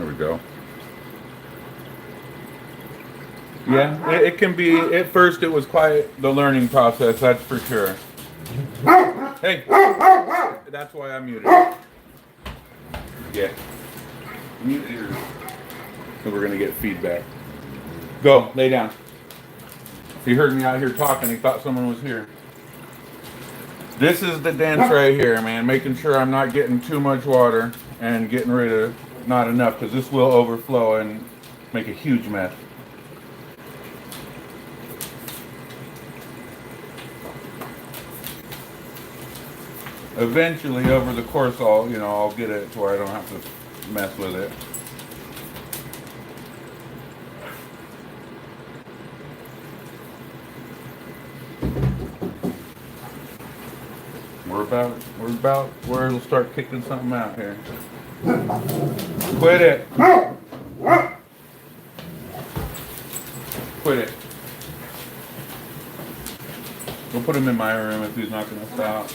There we go. Yeah, it can be. At first, it was quite the learning process. That's for sure. Hey, that's why I muted it. Yeah, mute ears. So we're gonna get feedback. Go, lay down. He heard me out here talking. He thought someone was here. This is the dance right here, man. Making sure I'm not getting too much water and getting rid of not enough, because this will overflow and make a huge mess. Eventually, over the course, I'll get it to where I don't have to mess with it. We're about where it'll start kicking something out here. Quit it. Quit it. We'll put him in my room if he's not going to stop.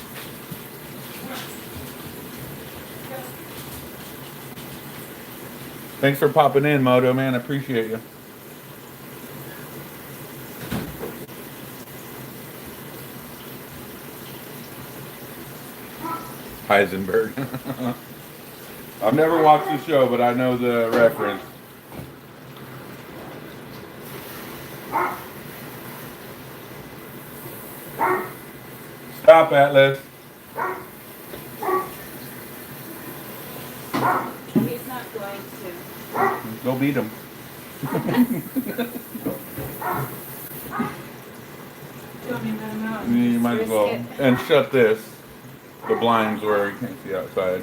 Thanks for popping in, Moto, man. I appreciate you. Heisenberg. I've never watched the show, but I know the reference. Stop, Atlas. He's not going to. Go beat him. Do you want me to let him out? You might as well. And shut this. The blinds where you can't see outside.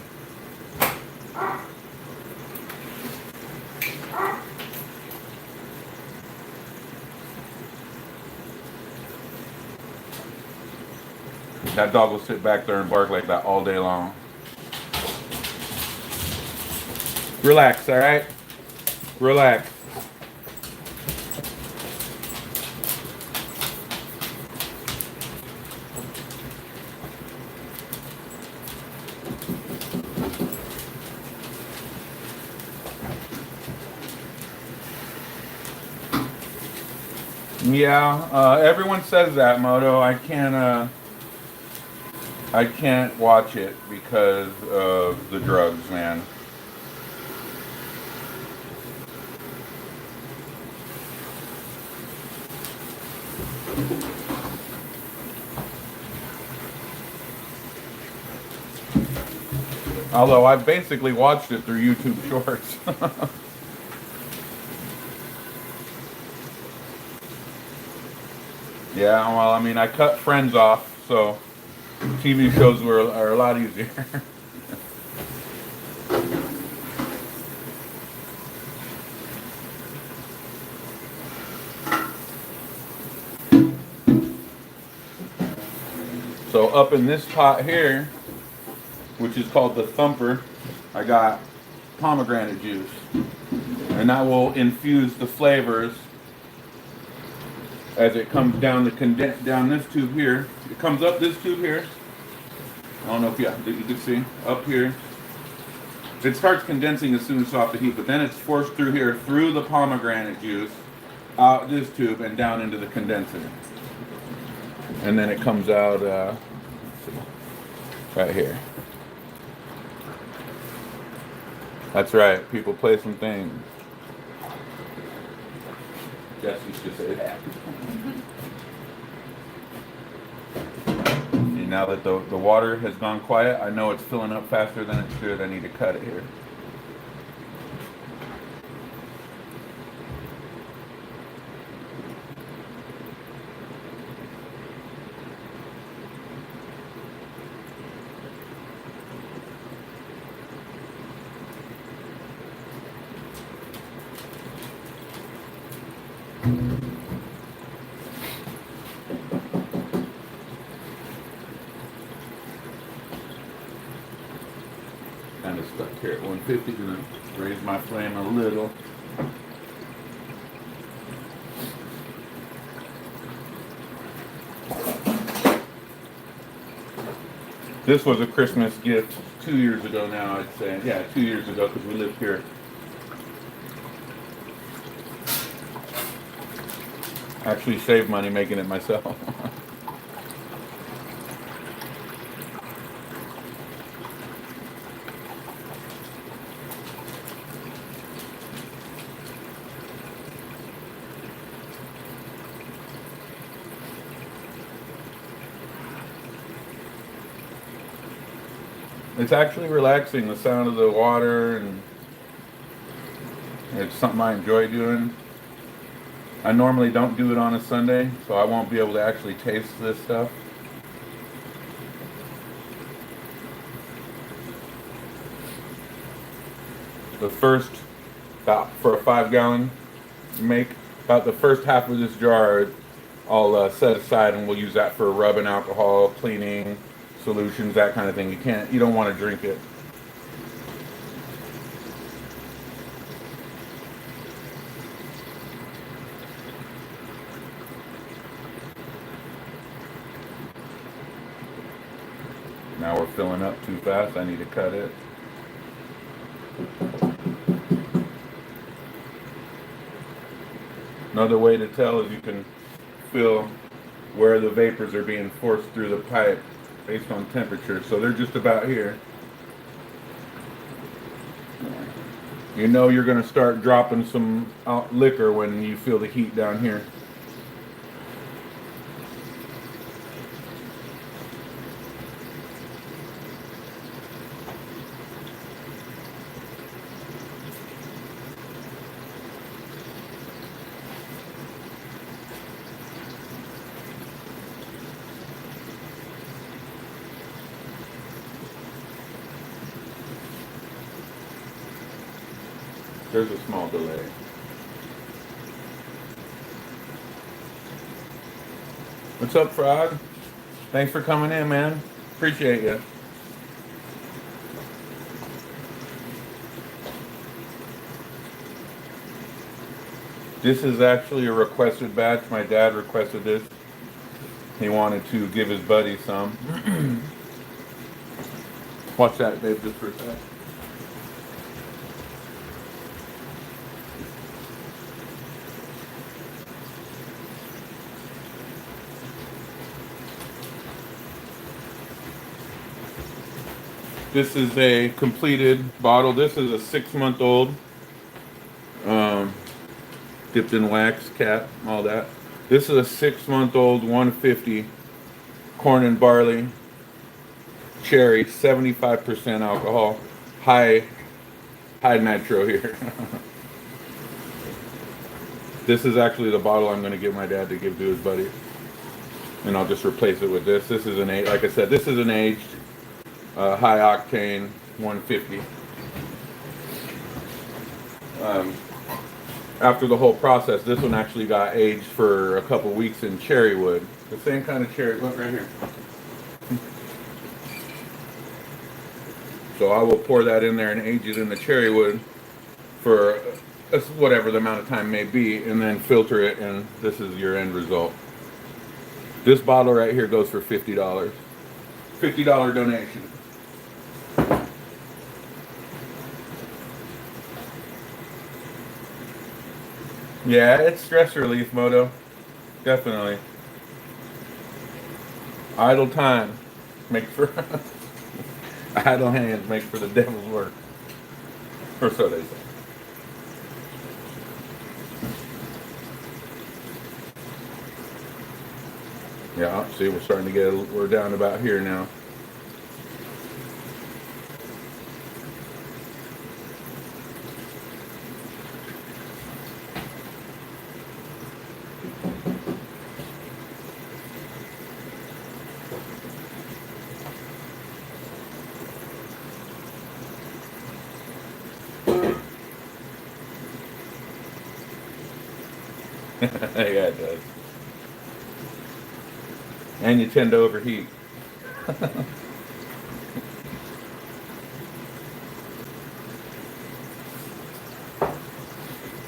That dog will sit back there and bark like that all day long. Relax, all right? Relax. Yeah, everyone says that, Moto. I can't watch it because of the drugs, man. Although I basically watched it through YouTube Shorts. Yeah, well, I mean, I cut Friends off, so TV shows are a lot easier. So up in this pot here, which is called the Thumper, I got pomegranate juice, and that will infuse the flavors as it comes down down this tube here. It comes up this tube here. I don't know if you can see up here. It starts condensing as soon as it's off the heat, but then it's forced through here, through the pomegranate juice, out this tube and down into the condenser, and then it comes out right here. That's right. People play some things. Jesse used to say that. And now that the water has gone quiet, I know it's filling up faster than it should. I need to cut it here. Kind of stuck here at 150, gonna raise my flame a little. This was a Christmas gift 2 years ago now, I'd say. Yeah, 2 years ago, because we lived here Actually save money making it myself. It's actually relaxing, the sound of the water, and it's something I enjoy doing. I normally don't do it on a Sunday, so I won't be able to actually taste this stuff. The first, about for a 5-gallon make, about the first half of this jar I'll set aside, and we'll use that for rubbing alcohol, cleaning, solutions, that kind of thing. You don't want to drink it. Now we're filling up too fast. I need to cut it. Another way to tell is you can feel where the vapors are being forced through the pipe based on temperature. So they're just about here. You know you're going to start dropping some liquor when you feel the heat down here. There's a small delay. What's up, Frog? Thanks for coming in, man. Appreciate you. This is actually a requested batch. My dad requested this. He wanted to give his buddy some. Watch that, babe, just for a sec. This is a completed bottle. This is a 6-month-old, dipped in wax, cap, all that. This is a 6-month-old 150 corn and barley cherry, 75% alcohol, high nitro here. This is actually the bottle I'm going to get my dad to give to his buddy, and I'll just replace it with this. This is an like I said, this is an aged. High octane 150. After the whole process, this one actually got aged for a couple weeks in cherry wood. The same kind of cherry. Look right here. So I will pour that in there and age it in the cherry wood for whatever the amount of time may be, and then filter it, and this is your end result. This bottle right here goes for $50. $50 donation. Yeah, it's stress relief, Moto. Definitely. Idle time makes for idle hands make for the devil's work. Or so they say. Yeah, see, we're starting to get we're down about here now. Yeah, it does. And you tend to overheat.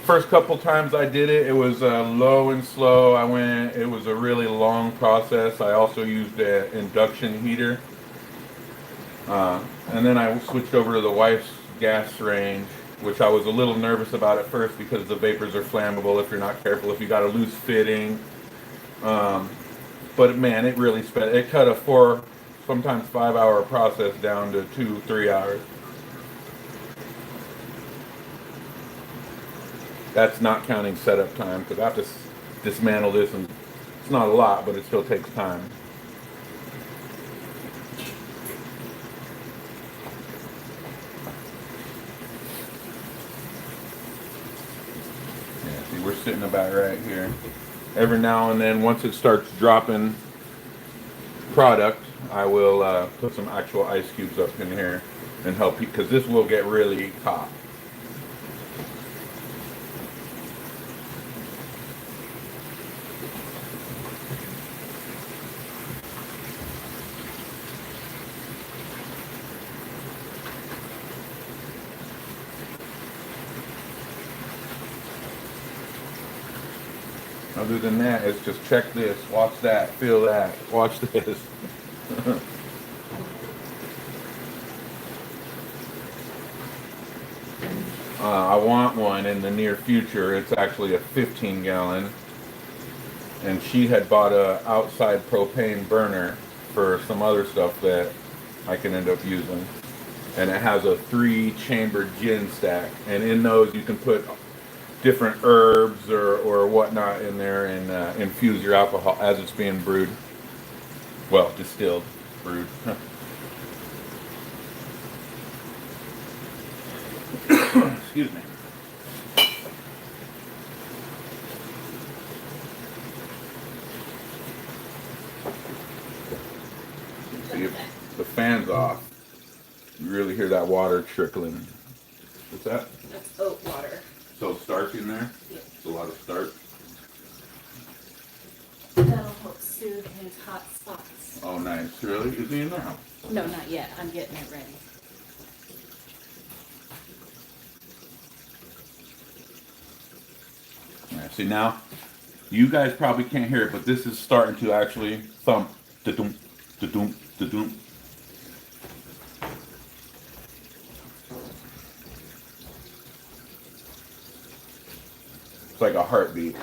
First couple times I did it, it was low and slow. It was a really long process. I also used an induction heater. And then I switched over to the wife's gas range. which I was a little nervous about at first because the vapors are flammable if you're not careful, if you got a loose fitting. But man, it really it cut a 4, sometimes 5 hour process down to 2, 3 hours. That's not counting setup time because I have to dismantle this, and it's not a lot, but it still takes time. Yeah, see, we're sitting about right here. Every now and then, once it starts dropping product, I will put some actual ice cubes up in here and help you, because this will get really hot. Other than that, it's just check this, watch that, feel that, watch this. I want one in the near future. It's actually a 15-gallon. And she had bought a outside propane burner for some other stuff that I can end up using. And it has a 3-chamber gin stack. And in those you can put different herbs or whatnot in there and infuse your alcohol as it's being brewed. Well, distilled, brewed. Excuse me. See, if the fan's off, you really hear that water trickling. What's that? That's oat water. So starch in there? Yeah. It's a lot of starch. That'll help soothe his hot spots. Oh, nice. Really? Is he in there? No, not yet. I'm getting it ready. Yeah, see now, you guys probably can't hear it, but this is starting to actually thump. Da-dum, da-dum, da-dum. It's like a heartbeat.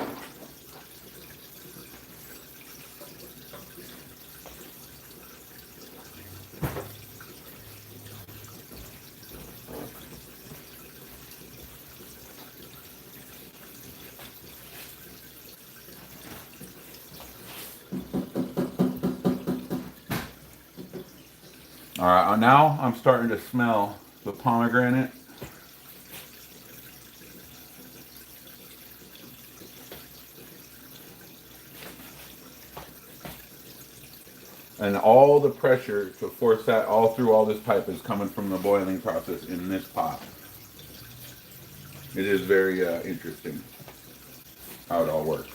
All right, now I'm starting to smell the pomegranate. And all the pressure to force that all through all this pipe is coming from the boiling process in this pot. It is very interesting how it all works.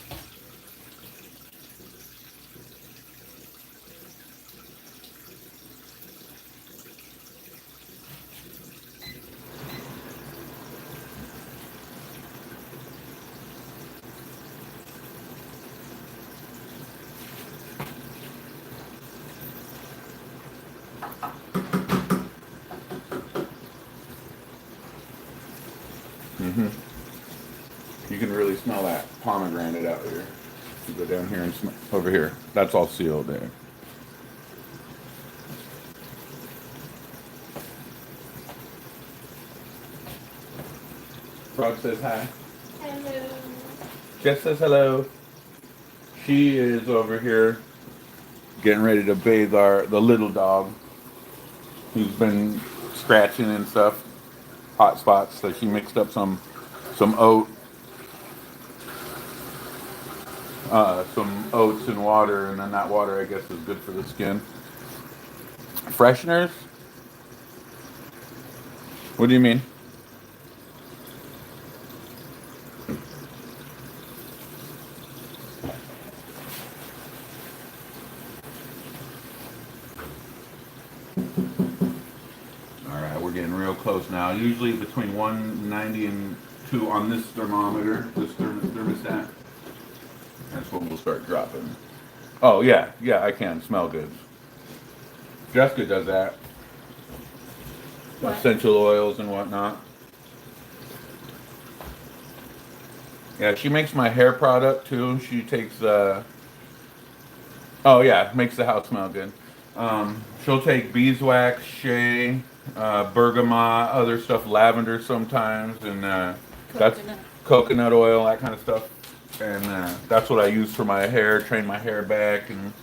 You can really smell that pomegranate out here. You go down here and smell over here. That's all sealed there. Frog says hi. Hello. Jess says hello. She is over here getting ready to bathe the little dog who's been scratching and stuff, hot spots. So she mixed up some oat, some oats and water, and then that water I guess is good for the skin. Fresheners? What do you mean? Alright, we're getting real close now. Usually between 190 and 2 on this thermometer, this thermostat. That's when we'll start dropping. Oh yeah, I can smell good. Jessica does that. What? Essential oils and whatnot. Yeah, she makes my hair product too. She takes oh yeah, makes the house smell good. She'll take beeswax, shea, bergamot, other stuff, lavender sometimes, and that's Coconut. coconut oil, that kind of stuff. And that's what I use for my hair, train my hair back, and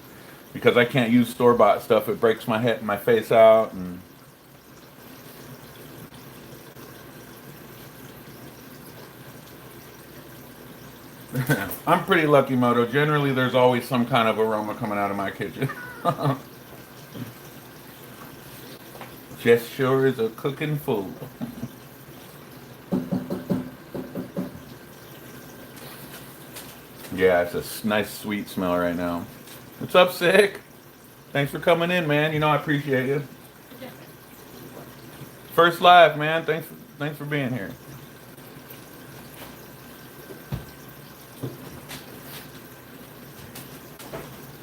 because I can't use store bought stuff, it breaks my head, my face out, and I'm pretty lucky, Moto. Generally, there's always some kind of aroma coming out of my kitchen. Just sure is a cooking fool. Yeah, it's a nice, sweet smell right now. What's up, Sick? Thanks for coming in, man. You know I appreciate you. First live, man. Thanks for being here.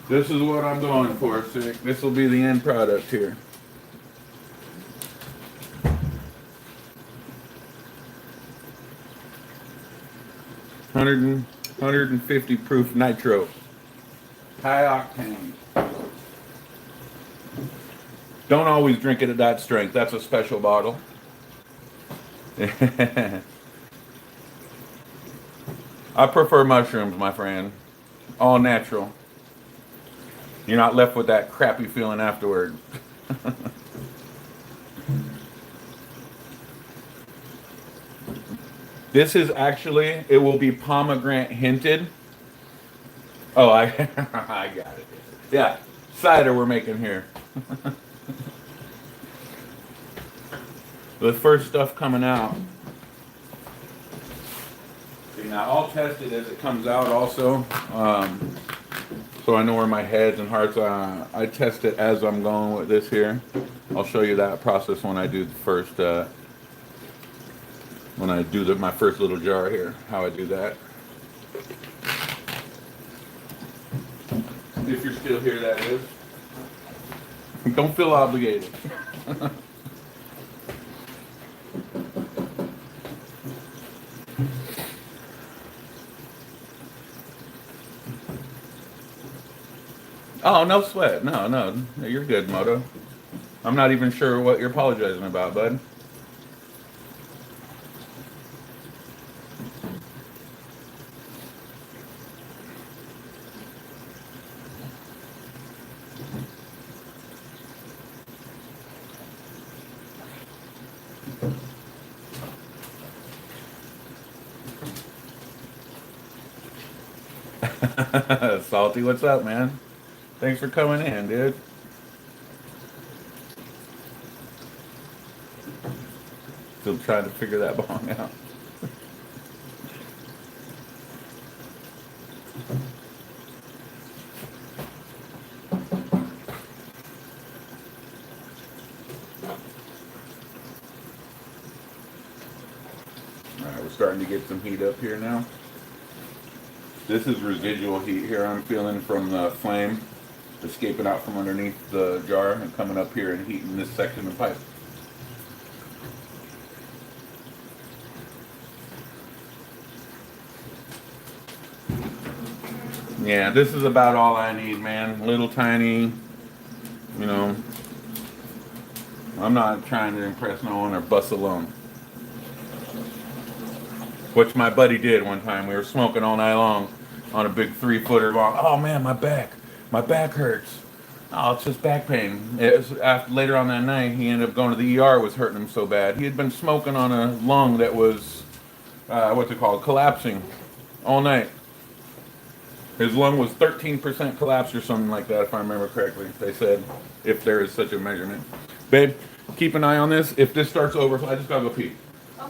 This is what I'm going for, Sick. This will be the end product here. Hundred 150 proof nitro. High octane. Don't always drink it at that strength. That's a special bottle. I prefer mushrooms, my friend. All natural. You're not left with that crappy feeling afterward. This is actually, it will be pomegranate hinted. Oh, I, I got it. Yeah, cider we're making here. The first stuff coming out. See, now I'll test it as it comes out also. So I know where my heads and hearts are. I test it as I'm going with this here. I'll show you that process when I do the first, when I do my first little jar here, how I do that. If you're still here, that is. Don't feel obligated. Oh, no sweat. No, you're good, Moto. I'm not even sure what you're apologizing about, bud. Salty, what's up, man? Thanks for coming in, dude. Still trying to figure that bong out. Alright, we're starting to get some heat up here now. This is residual heat here I'm feeling from the flame escaping out from underneath the jar and coming up here and heating this section of pipe. Yeah, this is about all I need, man. Little tiny, you know. I'm not trying to impress no one or bust alone. Which my buddy did one time. We were smoking all night long on a big 3-footer long. Oh man, my back hurts. Oh, it's just back pain. It was after, later on that night, he ended up going to the ER. It was hurting him so bad. He had been smoking on a lung that was, what's it called, collapsing all night. His lung was 13% collapsed or something like that, if I remember correctly. They said, if there is such a measurement. Babe, keep an eye on this. If this starts over, I just gotta go pee.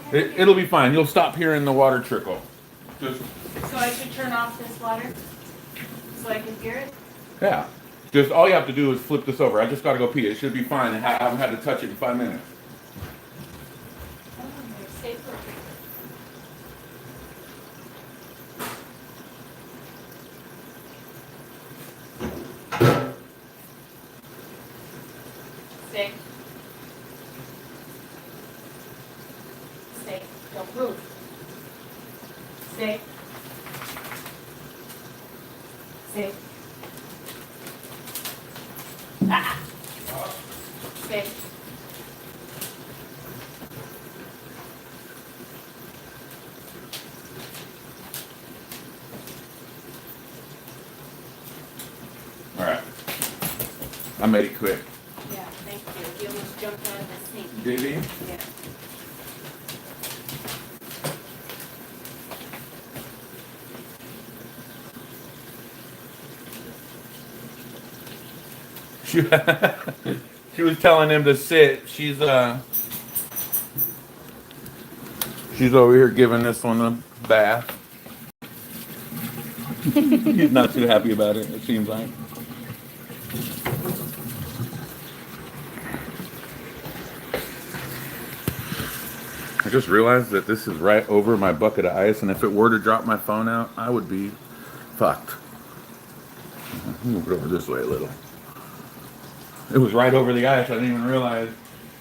Okay. It'll be fine. You'll stop hearing the water trickle. Just, So I should turn off this water so I can hear it? yeah. Just all you have to do is flip this over. I just gotta go pee. It should be fine. I haven't had to touch it in 5 minutes. Oh, stay put. Stay. Stay. Don't move. Stay. Okay. All right. I made it quick. Yeah, thank you. He almost jumped out of the sink. Did he? Yeah. She, she was telling him to sit. She's over here giving this one a bath. He's not too happy about it, it seems like. I just realized that this is right over my bucket of ice, and if it were to drop my phone out, I would be fucked. Move it over this way a little. It was right over the ice, I didn't even realize.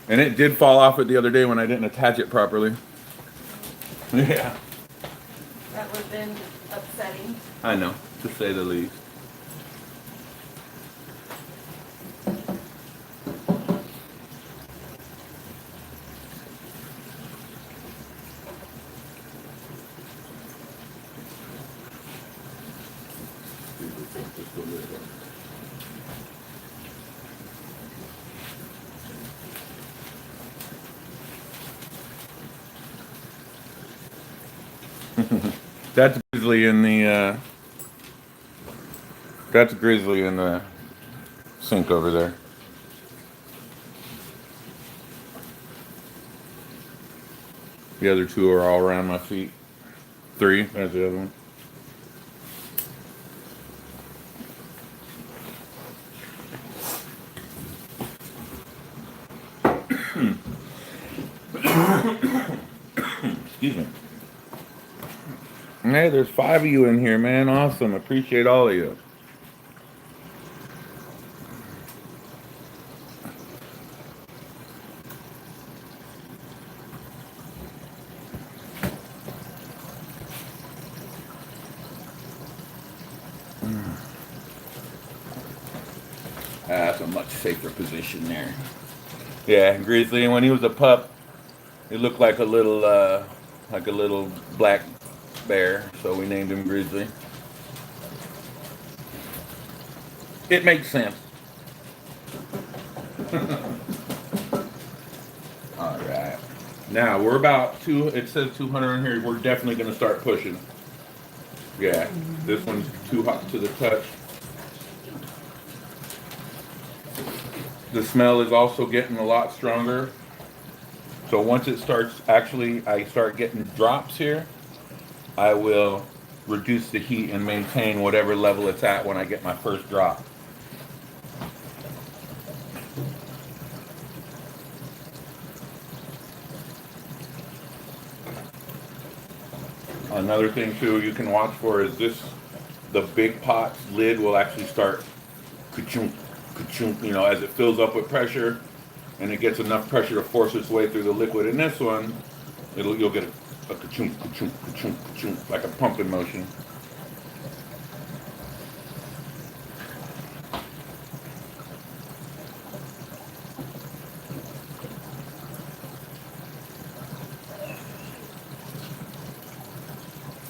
And it did fall off it the other day when I didn't attach it properly. Yeah. That would have been upsetting. I know, to say the least. That's grizzly in the sink over there. The other two are all around my feet. 3, there's the other one. Excuse me. Hey, there's 5 of you in here, man. Awesome. Appreciate all of you. That's a much safer position there. Yeah, Grizzly, when he was a pup, it looked like a little black bear, so we named him Grizzly. It makes sense. All right. Now we're about it says 200 in here. We're definitely going to start pushing. Yeah, this one's too hot to the touch. The smell is also getting a lot stronger. So once it starts, I start getting drops here, I will reduce the heat and maintain whatever level it's at when I get my first drop. Another thing too you can watch for is the big pot's lid will actually start ka-chunk, ka-chunk, as it fills up with pressure and it gets enough pressure to force its way through the liquid. In this one, you'll get a ka-chunk, ka-chunk, ka-chunk, ka-chunk, like a pumping motion.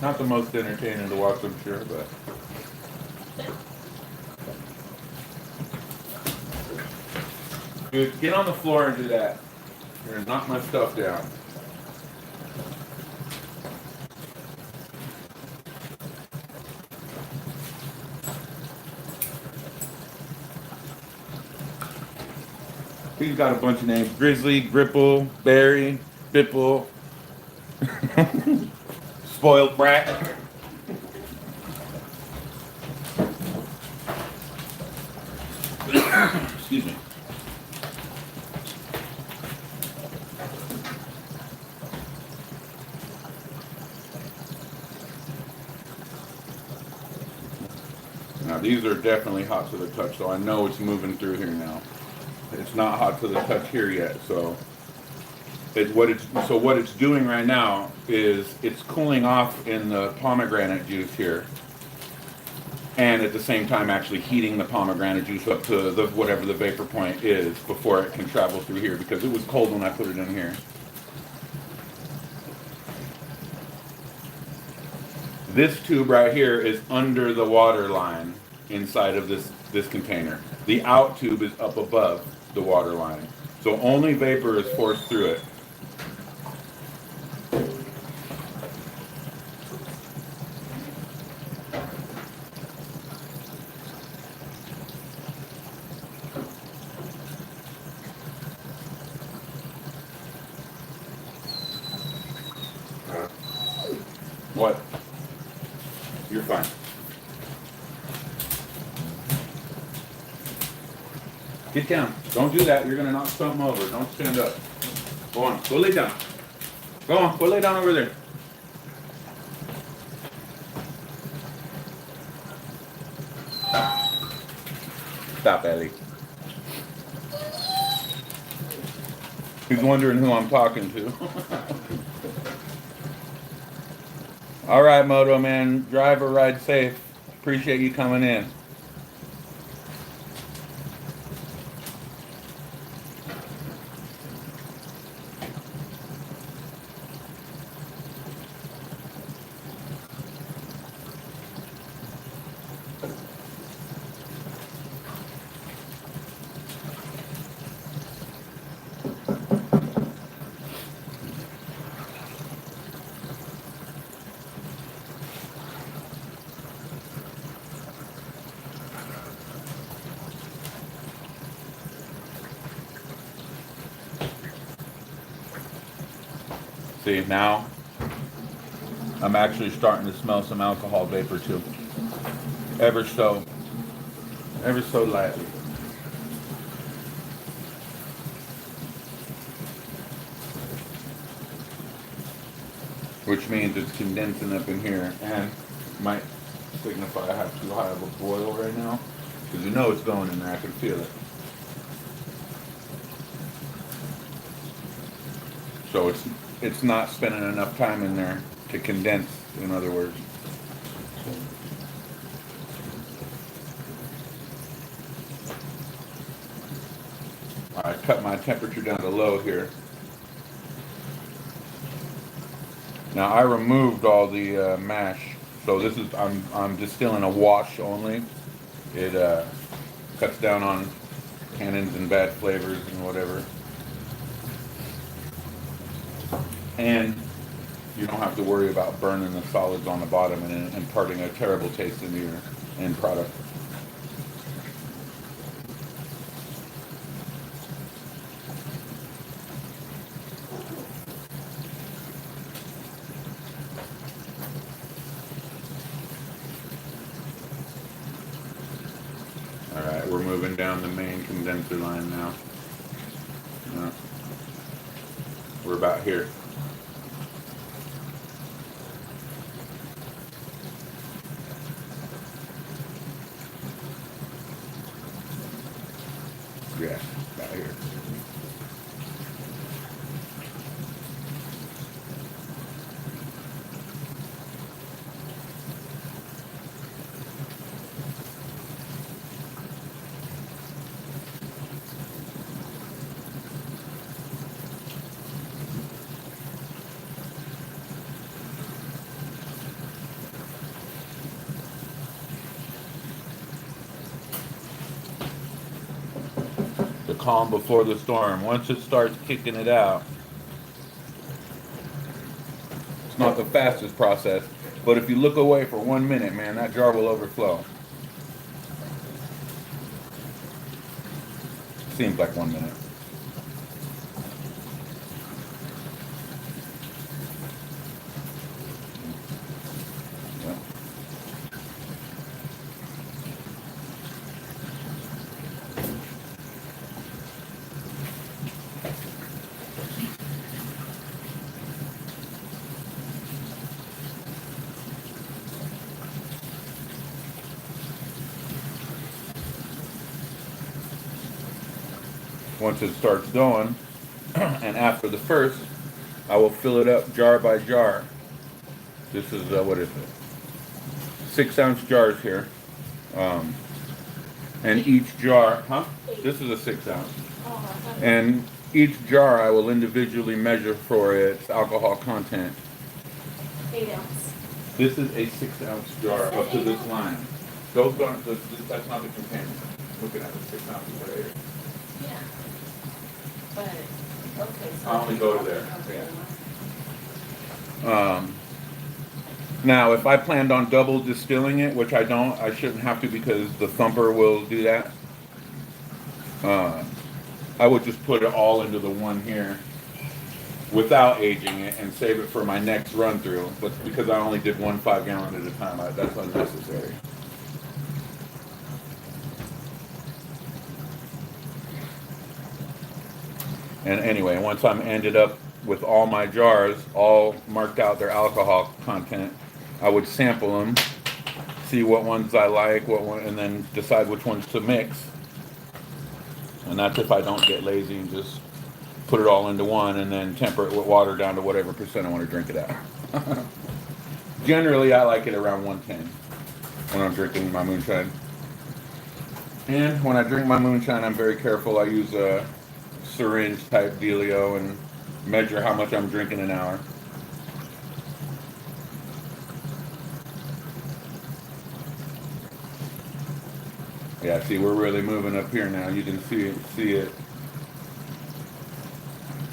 Not the most entertaining to watch, I'm sure, but dude, get on the floor and do that. You're gonna knock my stuff down. He's got a bunch of names: Grizzly, Gripple, Barry, Bipple, Spoiled Brat. Excuse me. Now these are definitely hot to the touch, so I know it's moving through here now. It's not hot to the touch here yet, so what it's doing right now is it's cooling off in the pomegranate juice here, and at the same time actually heating the pomegranate juice up to the whatever the vapor point is before it can travel through here, because it was cold when I put it in here. This tube right here is under the water line inside of this container. The out tube is up above the water line. So only vapor is forced through it. What? You're fine. Get down. Don't do that. You're going to knock something over. Don't stand up. Go on. Go lay down. Go on. Go lay down over there. Stop, Ellie. He's wondering who I'm talking to. All right, Moto Man. Drive or ride safe. Appreciate you coming in. See, now I'm actually starting to smell some alcohol vapor too. Ever so lightly. Which means it's condensing up in here and might signify I have too high of a boil right now. Because you know it's going in there, I can feel it. So it's not spending enough time in there to condense, in other words. I cut my temperature down to low here. Now I removed all the mash, so this is I'm distilling a wash only. It cuts down on tannins and bad flavors and whatever. And you don't have to worry about burning the solids on the bottom and imparting a terrible taste into your end product. All right, we're moving down the main condenser line now. We're about here. Yeah, about here. The calm before the storm. Once it starts kicking it out, it's not the fastest process, but if you look away for 1 minute, man, that jar will overflow. Seems like 1 minute. Once it starts going, and after the first, I will fill it up jar by jar. This is, what is it? 6-ounce jars here. And each jar, huh? 8. This is a 6 ounce. Oh, I thought And each jar I will individually measure for its alcohol content. 8 ounce. This is a 6 ounce jar up to this line. Those aren't, that's not the container. Looking at the 6 ounces right here. Yeah. But, okay. So I only go to there. Okay. Yeah. Now, if I planned on double distilling it, which I don't, I shouldn't have to because the thumper will do that. I would just put it all into the one here without aging it and save it for my next run through. But because I only did 1 5-gallon at a time, that's unnecessary. And anyway, once I'm ended up with all my jars, all marked out their alcohol content, I would sample them, see what ones I like, and then decide which ones to mix. And that's if I don't get lazy and just put it all into one and then temper it with water down to whatever percent I want to drink it at. Generally, I like it around 110 when I'm drinking my moonshine. And when I drink my moonshine, I'm very careful. I use a syringe type dealio and measure how much I'm drinking an hour. Yeah, see, we're really moving up here now. You can see it.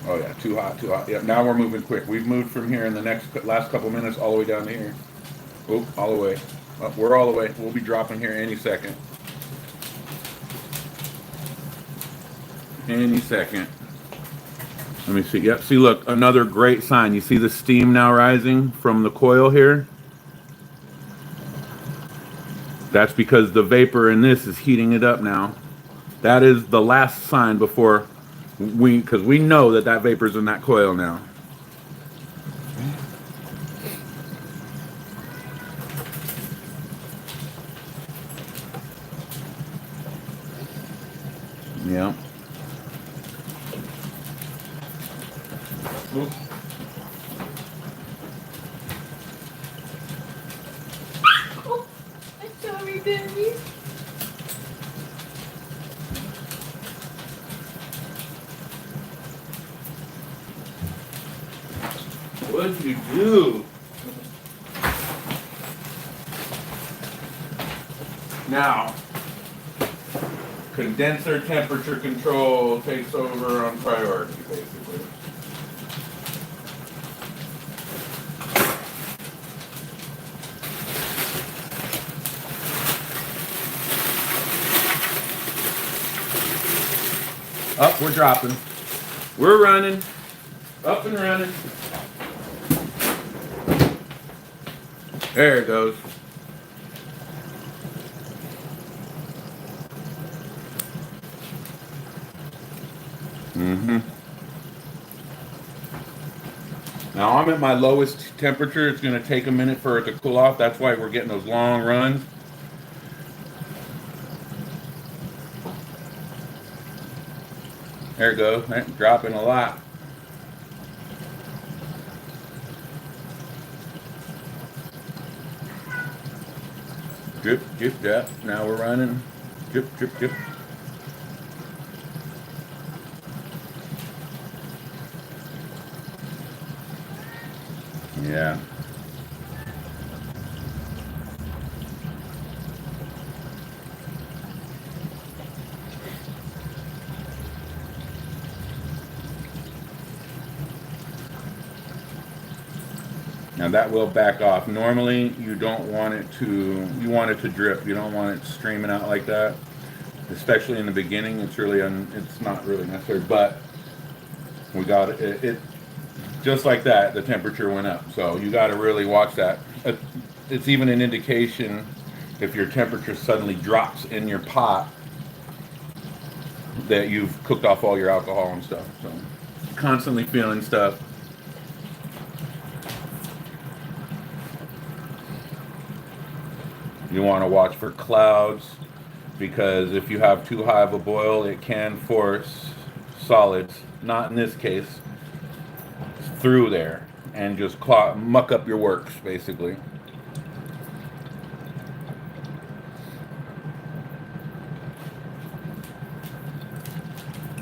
Oh yeah, too hot, too hot. Yep, now we're moving quick. We've moved from here in the last couple minutes all the way down to here. Oh, all the way. Oh, we're all the way. We'll be dropping here any second. Any second. Let me see. Yep, see, look, another great sign. You see the steam now rising from the coil here? That's because the vapor in this is heating it up now. That is the last sign before because we know that vapor's in that coil now. Yeah. Oops. Oh, I'm sorry, baby. What did you do? Now, condenser temperature control takes over on priority, basically. Up, we're dropping. We're running. Up and running. There it goes. Now I'm at my lowest temperature. It's going to take a minute for it to cool off. That's why we're getting those long runs. There it goes. That's dropping a lot. Drip, drip, drip. Now we're running. Drip, drip, drip. Yeah. Now that will back off. Normally you don't want it to, you want it to drip. You don't want it streaming out like that. Especially in the beginning, it's really, it's not really necessary, but we got it, just like that, the temperature went up. So you got to really watch that. It's even an indication if your temperature suddenly drops in your pot that you've cooked off all your alcohol and stuff. So constantly feeling stuff. You want to watch for clouds, because if you have too high of a boil, it can force solids, not in this case, through there and just muck up your works, basically.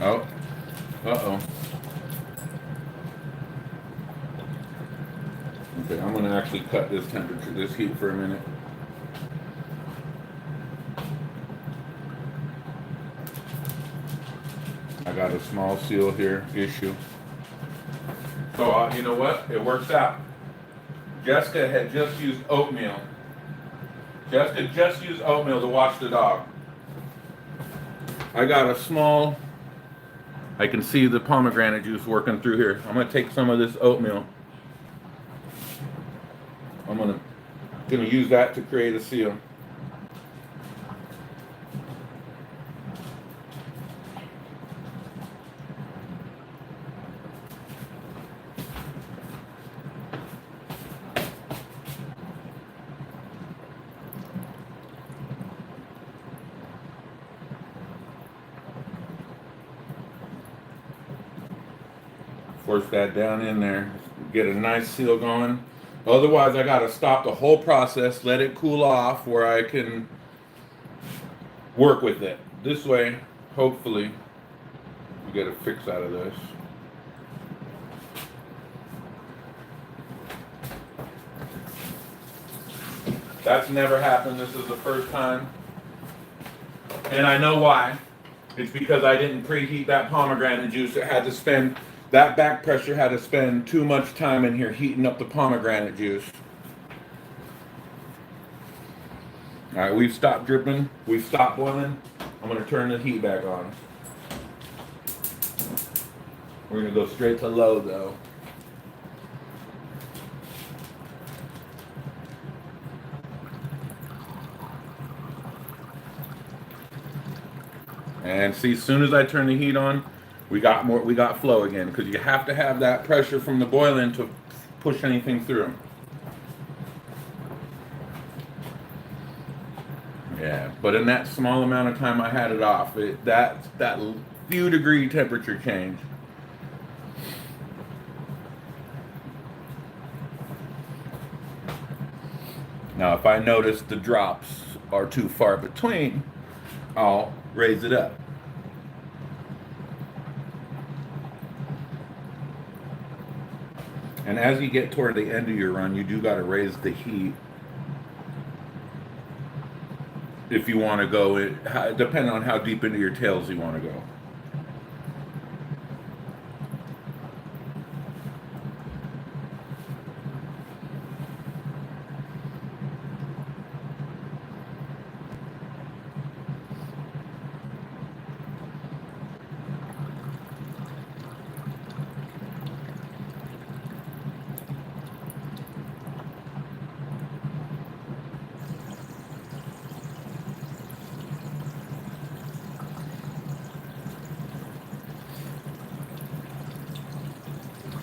Oh. Uh-oh. Okay, I'm gonna actually cut this temperature, this heat for a minute. I got a small seal here issue. So you know what? It works out. Jessica had just used oatmeal. Jessica just used oatmeal to wash the dog. I got a small, I can see the pomegranate juice working through here. I'm gonna take some of this oatmeal. I'm gonna use that to create a seal. Force that down in there, get a nice seal going. Otherwise, I gotta stop the whole process, let it cool off where I can work with it. This way, hopefully, we get a fix out of this. That's never happened. This is the first time. And I know why. It's because I didn't preheat that pomegranate juice. It had to spend, that back pressure had to spend too much time in here heating up the pomegranate juice. All right, we've stopped dripping. We've stopped boiling. I'm gonna turn the heat back on. We're gonna go straight to low though. And see, as soon as I turn the heat on, we got flow again, because you have to have that pressure from the boiling to push anything through. Yeah, but in that small amount of time I had it off, that few degree temperature change. Now, if I notice the drops are too far between, I'll raise it up. And as you get toward the end of your run, you do got to raise the heat if you want to go, depending on how deep into your tails you want to go.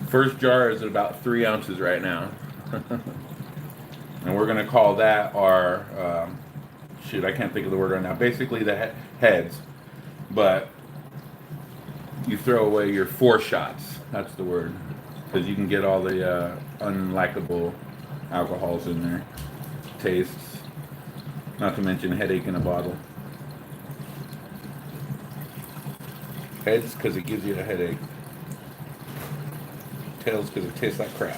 First jar is at about 3 ounces right now. And we're going to call that our, I can't think of the word right now. Basically the heads. But you throw away your 4 shots. That's the word. Because you can get all the unlikable alcohols in there. Tastes. Not to mention headache in a bottle. Heads because it gives you a headache. Tails because it tastes like crap.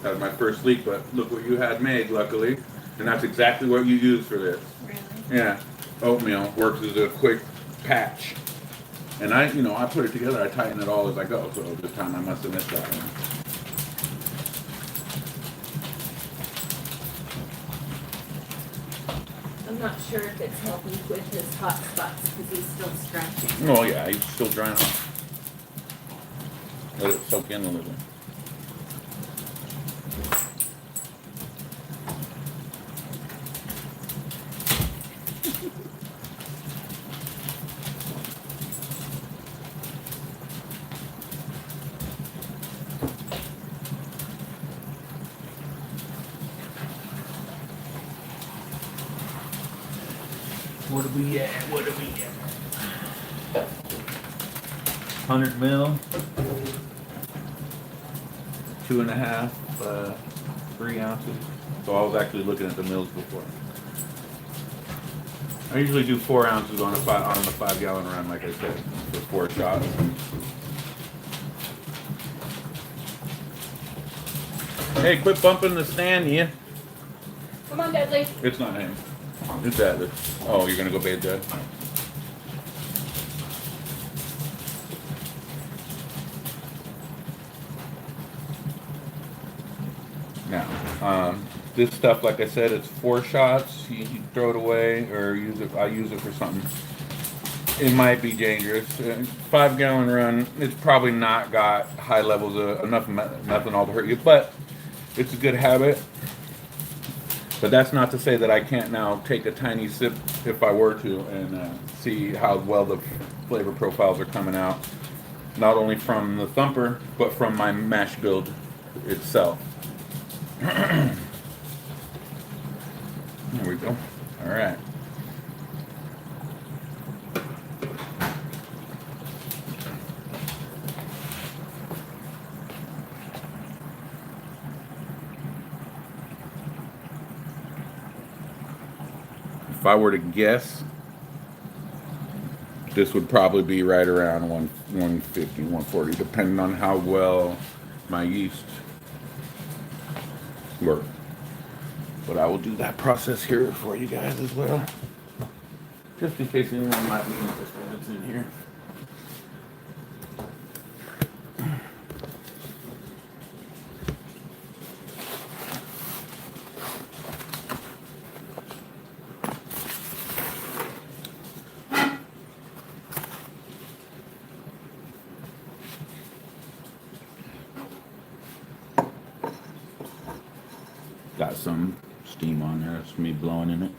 That was my first leak, but look what you had made, luckily. And that's exactly what you use for this. Really? Yeah. Oatmeal works as a quick patch. And I put it together, I tighten it all as I go, so this time I must have missed that one. I'm not sure if it's helping with his hot spots because he's still scratching. Oh yeah, he's still drying off. Let it soak in a little. What do we get? 100 mil. 2.5, 3 ounces. So I was actually looking at the mils before. I usually do 4 ounces on the 5-gallon run, like I said, for 4 shots. Hey, quit bumping the stand, yeah. Come on, Dudley. It's not him. It's Dad. Oh, you're gonna go bathe Dad? Now, this stuff, like I said, it's 4 shots. You throw it away or use it. I use it for something. It might be dangerous. 5-gallon run. It's probably not got high levels of enough methanol to hurt you, but it's a good habit. But that's not to say that I can't now take a tiny sip if I were to and see how well the flavor profiles are coming out. Not only from the thumper, but from my mash build itself. There we go. All right. If I were to guess, this would probably be right around 150, 140, depending on how well my yeast work. But I will do that process here for you guys as well, just in case anyone might be interested. It's in here. Got some steam on there. It's me blowing in it.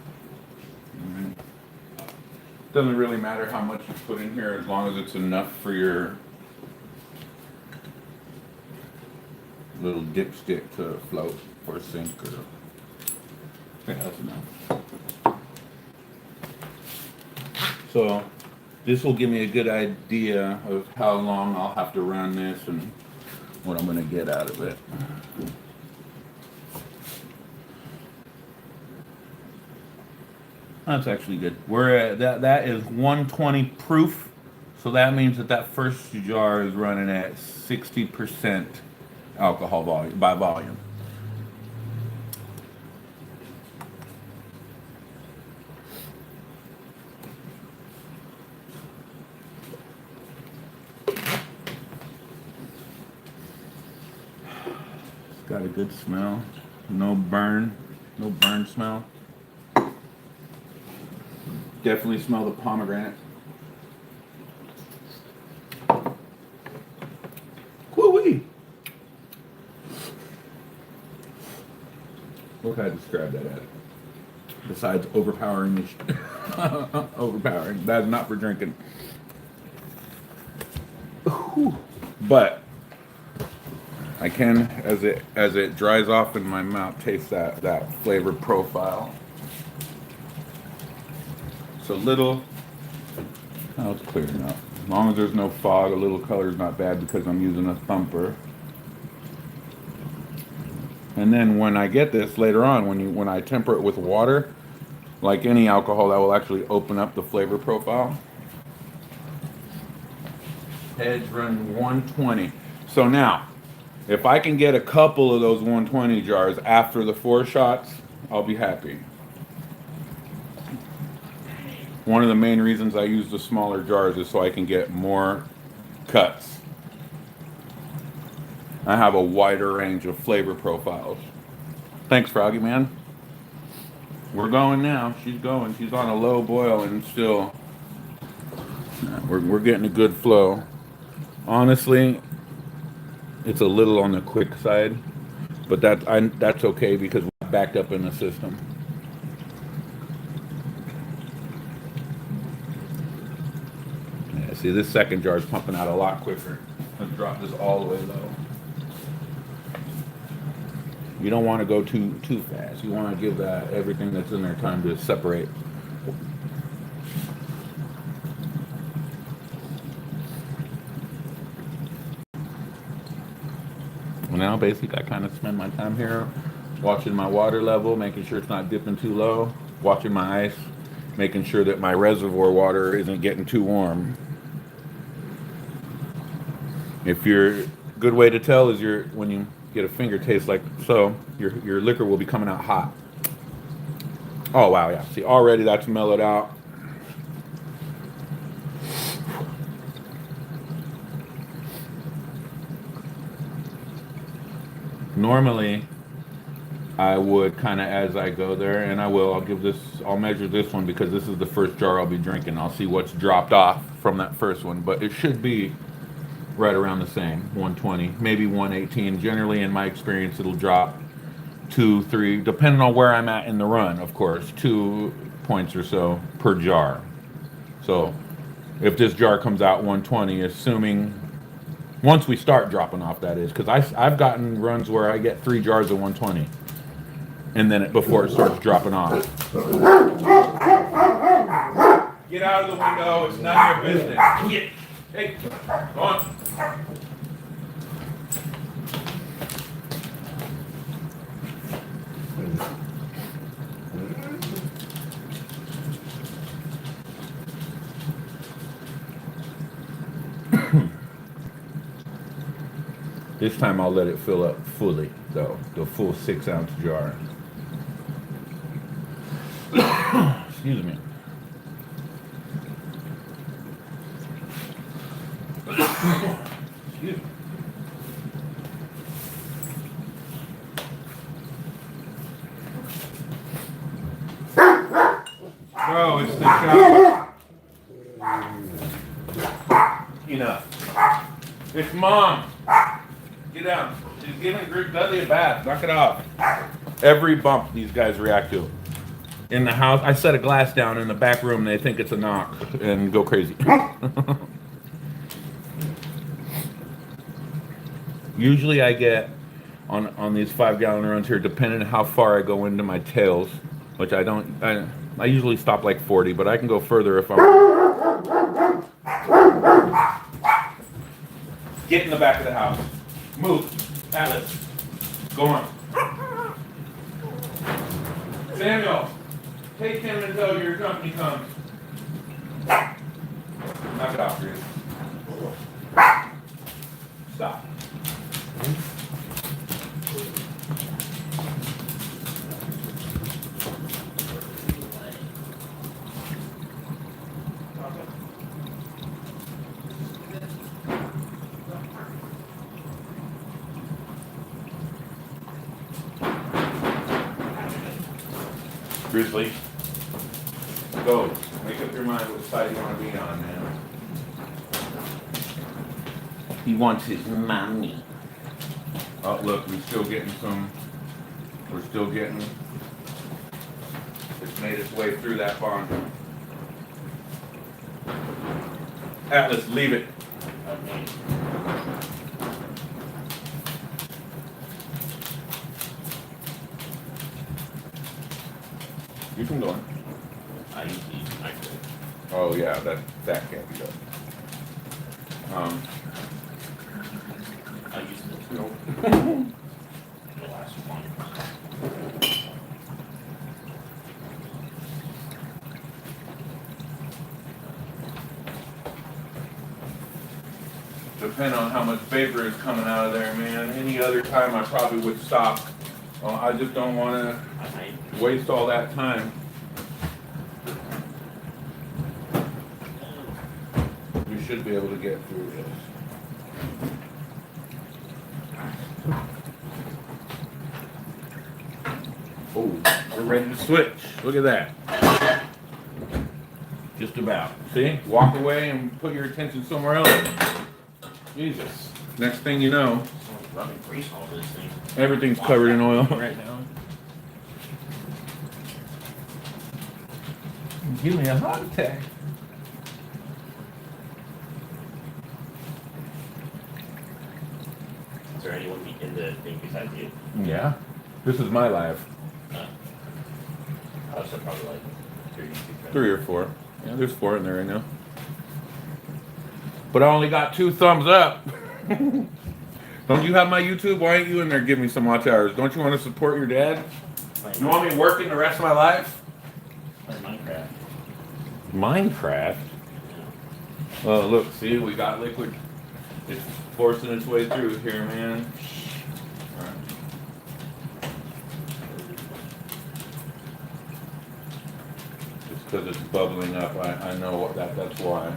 Doesn't really matter how much you put in here as long as it's enough for your little dipstick to float or sink or I think that's enough. So this will give me a good idea of how long I'll have to run this and what I'm going to get out of it. That's actually good. We're at, that is 120 proof, so that means that first jar is running at 60% alcohol volume by volume. It's got a good smell. No burn smell. Definitely smell the pomegranate. Woo-wee! What can I describe that as? Besides overpowering. Overpowering. That's not for drinking. Whew. But I can, as it dries off in my mouth, taste that flavor profile. A little, oh, it's clear enough. As long as there's no fog, a little color is not bad because I'm using a thumper. And then when I get this later on, when I temper it with water, like any alcohol, that will actually open up the flavor profile. Heads run 120. So now, if I can get a couple of those 120 jars after the 4 shots, I'll be happy. One of the main reasons I use the smaller jars is so I can get more cuts. I have a wider range of flavor profiles. Thanks, Froggy Man. We're going now. She's going. She's on a low boil and still we're getting a good flow. Honestly, it's a little on the quick side, but that's okay because we're backed up in the system. See, this second jar is pumping out a lot quicker. Let's drop this all the way low. You don't want to go too fast. You want to give everything that's in there time to separate. Now, basically, I kind of spend my time here watching my water level, making sure it's not dipping too low, watching my ice, making sure that my reservoir water isn't getting too warm. If your good way to tell is when you get a finger taste like so, your liquor will be coming out hot. Oh wow, yeah. See, already that's mellowed out. Normally, I would kind of as I go there, and I'll measure this one because this is the first jar I'll be drinking. I'll see what's dropped off from that first one, but it should be right around the same, 120, maybe 118. Generally, in my experience, it'll drop 2, 3, depending on where I'm at in the run, of course, 2 points or so per jar. So if this jar comes out 120, assuming once we start dropping off, that is, because I've gotten runs where I get 3 jars of 120, and then before it starts dropping off. Get out of the window. It's none of your business. Get. Hey, go on. This time I'll let it fill up fully, though, the full 6-ounce jar. Excuse me. Excuse me. Bro, it's the shower. Enough. It's mom. Get down. She's giving Dudley a bath. Knock it off. Every bump these guys react to. In the house, I set a glass down in the back room. They think it's a knock and go crazy. Usually I get on these 5-gallon runs here, depending on how far I go into my tails, which I usually stop like 40, but I can go further if I'm. Get in the back of the house. Move. Alice. Go on. Samuel, take him until your company comes. Knock it off, Bruce. Stop. Grizzly, go. Make up your mind which side you want to be on, man. He wants his mommy. Oh, look, we're still getting. It's made its way through that bond. Atlas, leave it. Okay. You can go on. I usually I could. Oh yeah, that can't be done. I used to Nope. the last one. Depending on how much vapor is coming out of there, man. Any other time I probably would stop. I just don't want to waste all that time. You should be able to get through this. Oh, we're ready to switch. Look at that. Just about. See? Walk away and put your attention somewhere else. Jesus. Next thing you know, Rubbing grease all this thing. everything's covered in oil. Right now. Give me a heart attack. Is there anyone in the thing besides you? Yeah. This is my life. Oh, so probably like 3 or 4. Yeah, there's 4 in there right now. But I only got 2 thumbs up. Don't you have my YouTube? Why ain't you in there giving me some watch hours? Don't you want to support your dad? Playing, You want me working the rest of my life? playing Minecraft. Minecraft? Yeah. Oh, look, see, we got liquid. It's forcing its way through here, man. All right. It's because it's bubbling up. I know what that's why.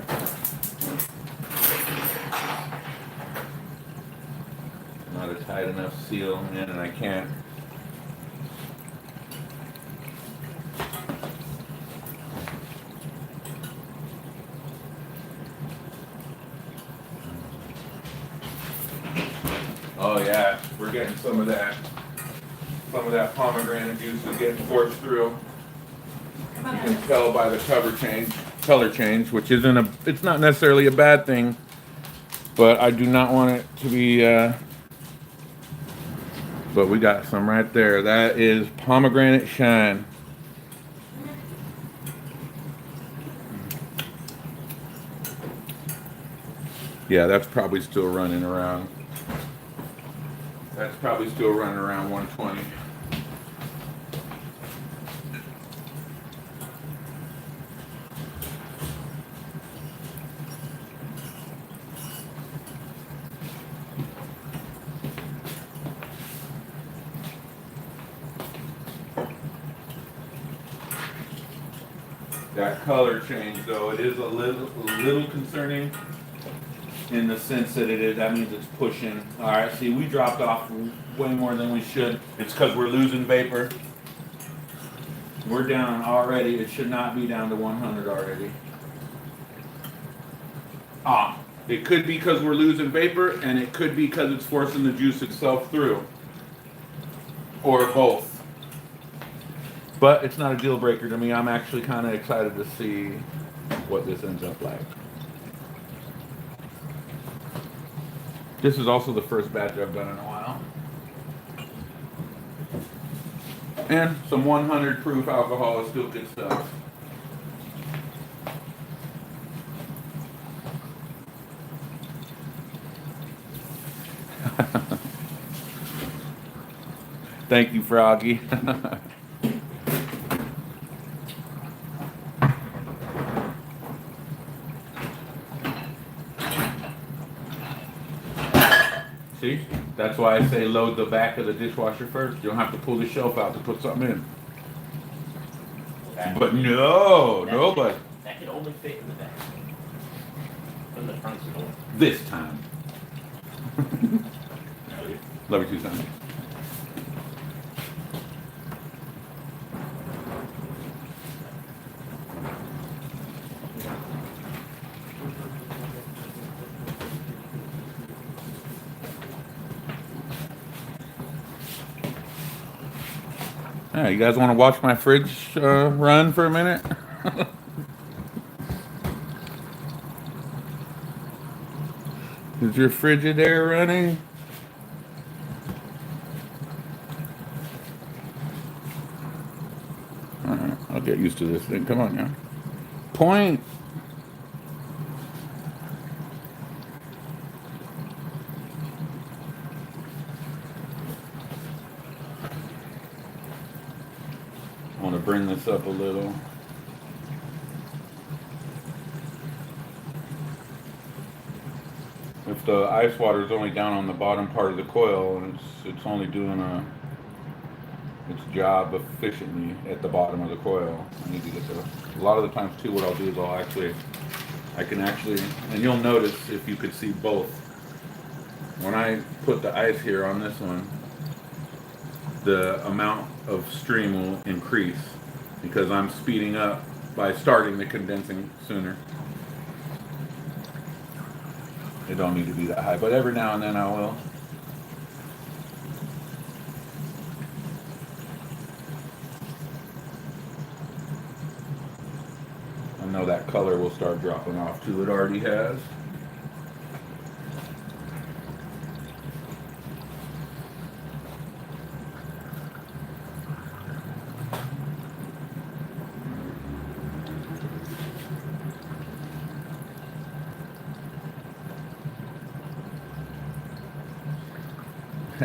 Not a tight enough seal in, and I can't. Oh yeah, we're getting some of that pomegranate juice is getting forced through. Come You on, can tell by the color change, which it's not necessarily a bad thing, but I do not want it to be, but we got some right there. That is pomegranate shine. Yeah, that's probably still running around. That's probably still running around 120. That color change, though, it is a little concerning in the sense that that means it's pushing. All right, see, we dropped off way more than we should. It's because we're losing vapor. We're down already. It should not be down to 100 already. It could be because we're losing vapor, and it could be because it's forcing the juice itself through, or both. But it's not a deal breaker to me. I'm actually kind of excited to see what this ends up like. This is also the first batch I've done in a while. And some 100 proof alcohol is still good stuff. Thank you, Froggy. See? That's why I say load the back of the dishwasher first. You don't have to pull the shelf out to put something in. But nobody. That could only fit in the back. In the front door. This time. Love you too, son. Yeah, you guys want to watch my fridge run for a minute? Is your Frigidaire running? Alright, I'll get used to this thing. Come on now. Point. I want to bring this up a little. If the ice water is only down on the bottom part of the coil and it's only doing its job efficiently at the bottom of the coil, I need to get a lot of the times too, what I'll do is I can actually, and you'll notice if you could see both. When I put the ice here on this one, the amount of stream will increase because I'm speeding up by starting the condensing sooner. It don't need to be that high, but every now and then I will. I know that color will start dropping off too. It already has.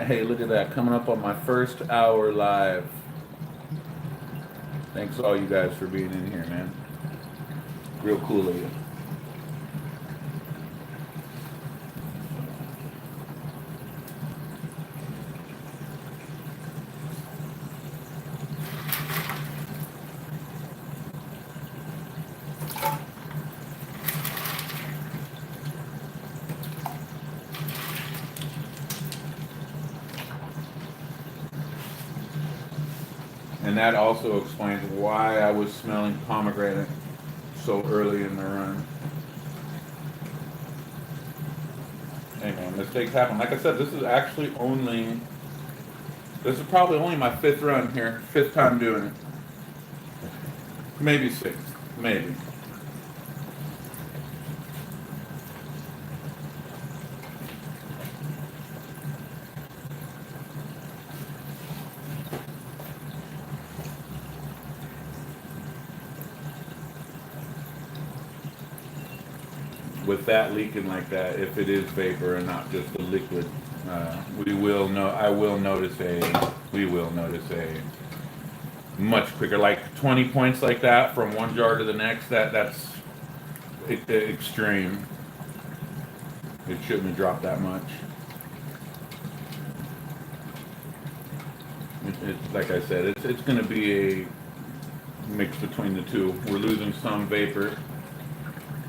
Hey, look at that. Coming up on my first hour live. Thanks all you guys for being in here, man. Real cool of you. And that also explains why I was smelling pomegranate so early in the run. Hey man, mistakes happen. Like I said, this is probably only my 5th run here. 5th time doing it. Maybe 6th. Maybe. With that leaking like that, if it is vapor and not just a liquid, we will notice a much quicker, like 20 points like that from one jar to the next. That's extreme. It shouldn't have dropped that much. Like I said, it's going to be a mix between the two. We're losing some vapor.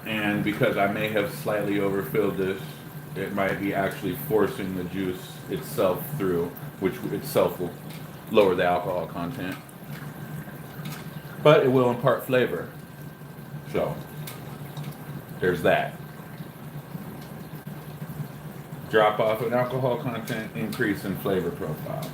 And because I may have slightly overfilled this, it might be actually forcing the juice itself through, which itself will lower the alcohol content. But it will impart flavor. So, there's that. Drop off in alcohol content, increase in flavor profile.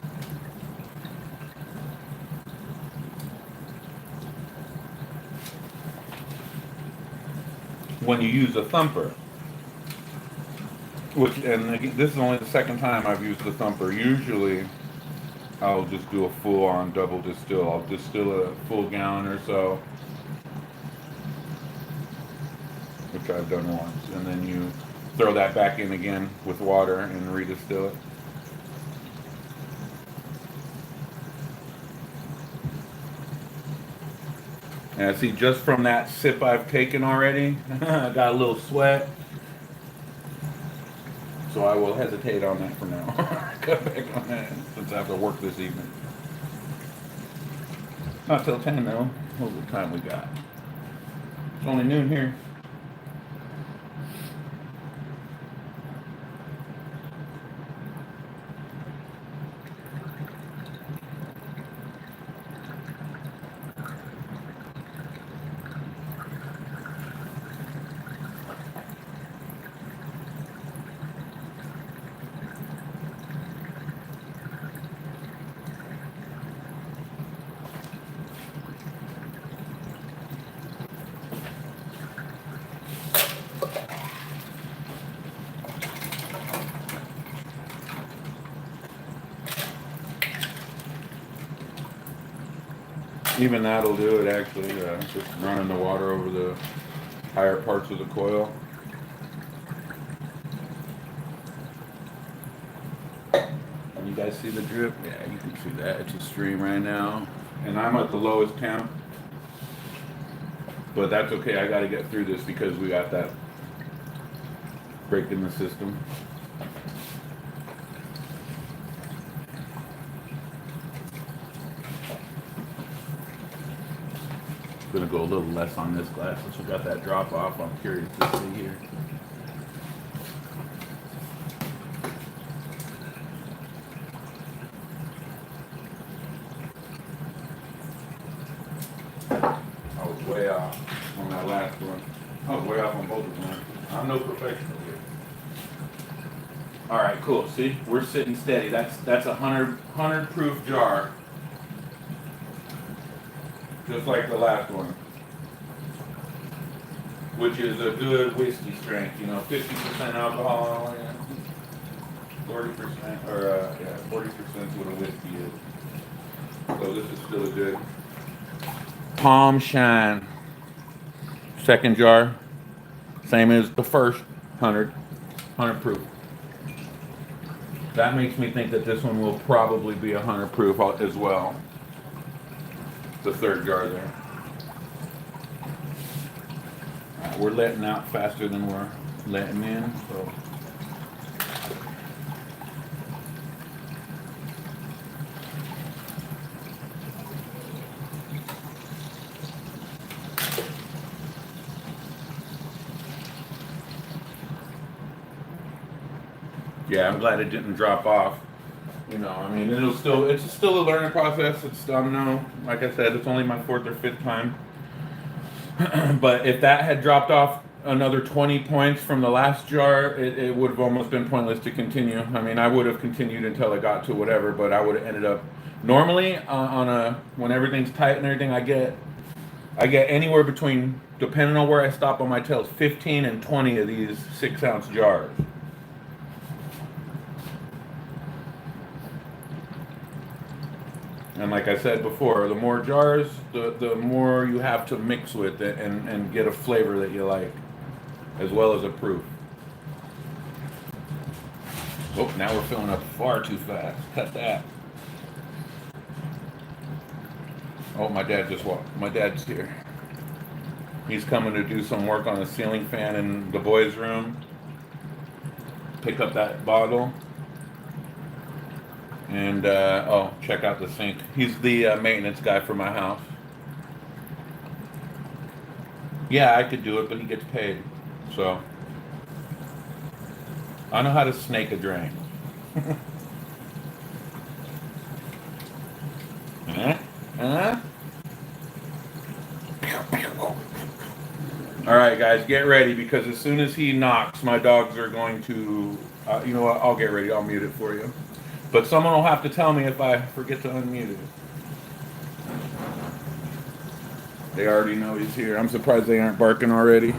When you use a thumper, and again, this is only the 2nd time I've used the thumper. Usually, I'll just do a full-on double distill. I'll distill a full gallon or so, which I've done once, and then you throw that back in again with water and redistill it. And I see just from that sip I've taken already, I got a little sweat. So I will hesitate on that for now. Cut back on that since I have to work this evening. Not till 10 though. What's the time we got? It's only noon here. Even that'll do it actually, just running the water over the higher parts of the coil. And you guys see the drip? Yeah, you can see that. It's a stream right now. And I'm at the lowest temp. But that's okay, I gotta get through this because we got that break in the system. Gonna go a little less on this glass since we got that drop off. I'm curious to see here. I was way off on that last one. I was way off on both of them. I'm no professional here. All right, cool. See, we're sitting steady. That's a 100 proof jar. Just like the last one, which is a good whiskey strength, 50% alcohol, 40%, or 40% is what a whiskey is. So this is still a good Palm Shine. 2nd jar, same as the first 100 proof. That makes me think that this one will probably be 100 proof as well. The third jar there. Alright, we're letting out faster than we're letting in, so. Yeah, I'm glad it didn't drop off. You know, I mean, it's still a learning process. It's no, like I said, it's only my fourth or fifth time. But if that had dropped off another 20 points from the last jar, it would have almost been pointless to continue. I mean, I would have continued until I got to whatever, but I would have ended up normally when everything's tight and everything, I get anywhere between, depending on where I stop on my tails, 15 and 20 of these 6-ounce jars. And like I said before, the more jars, the more you have to mix with it and get a flavor that you like, as well as a proof. Oh, now we're filling up far too fast. Cut that. Oh, my dad just walked. My dad's here. He's coming to do some work on the ceiling fan in the boys' room. Pick up that bottle. And, check out the sink. He's the maintenance guy for my house. Yeah, I could do it, but he gets paid. So, I know how to snake a drain. Huh? Huh? All right, guys, get ready because as soon as he knocks, my dogs are going to. You know what? I'll get ready. I'll mute it for you. But someone will have to tell me if I forget to unmute it. They already know he's here. I'm surprised they aren't barking already.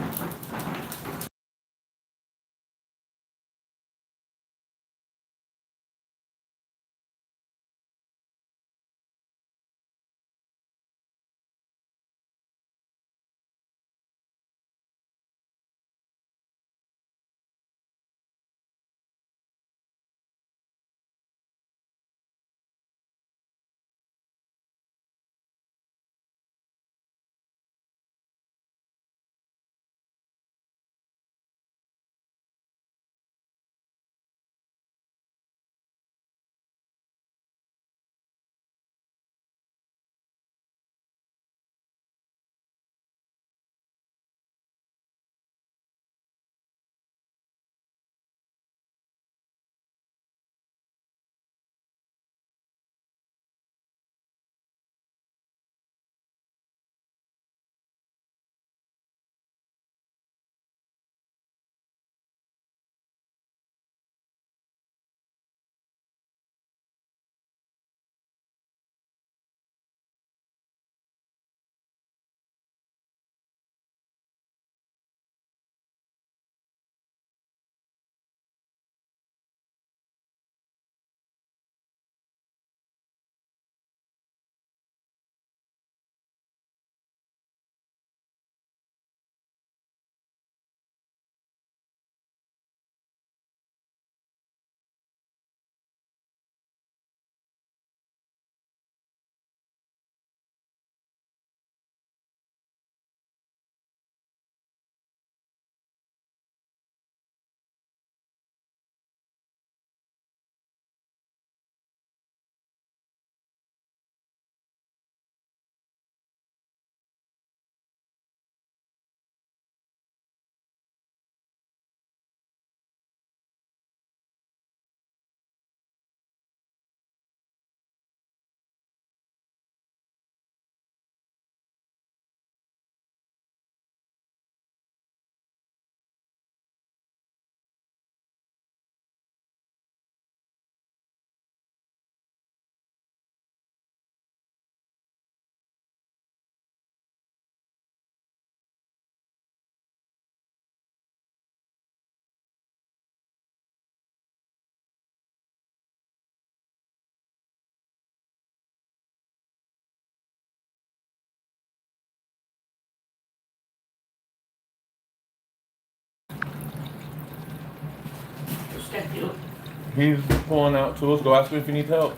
He's pulling out tools. Go ask him if he needs help.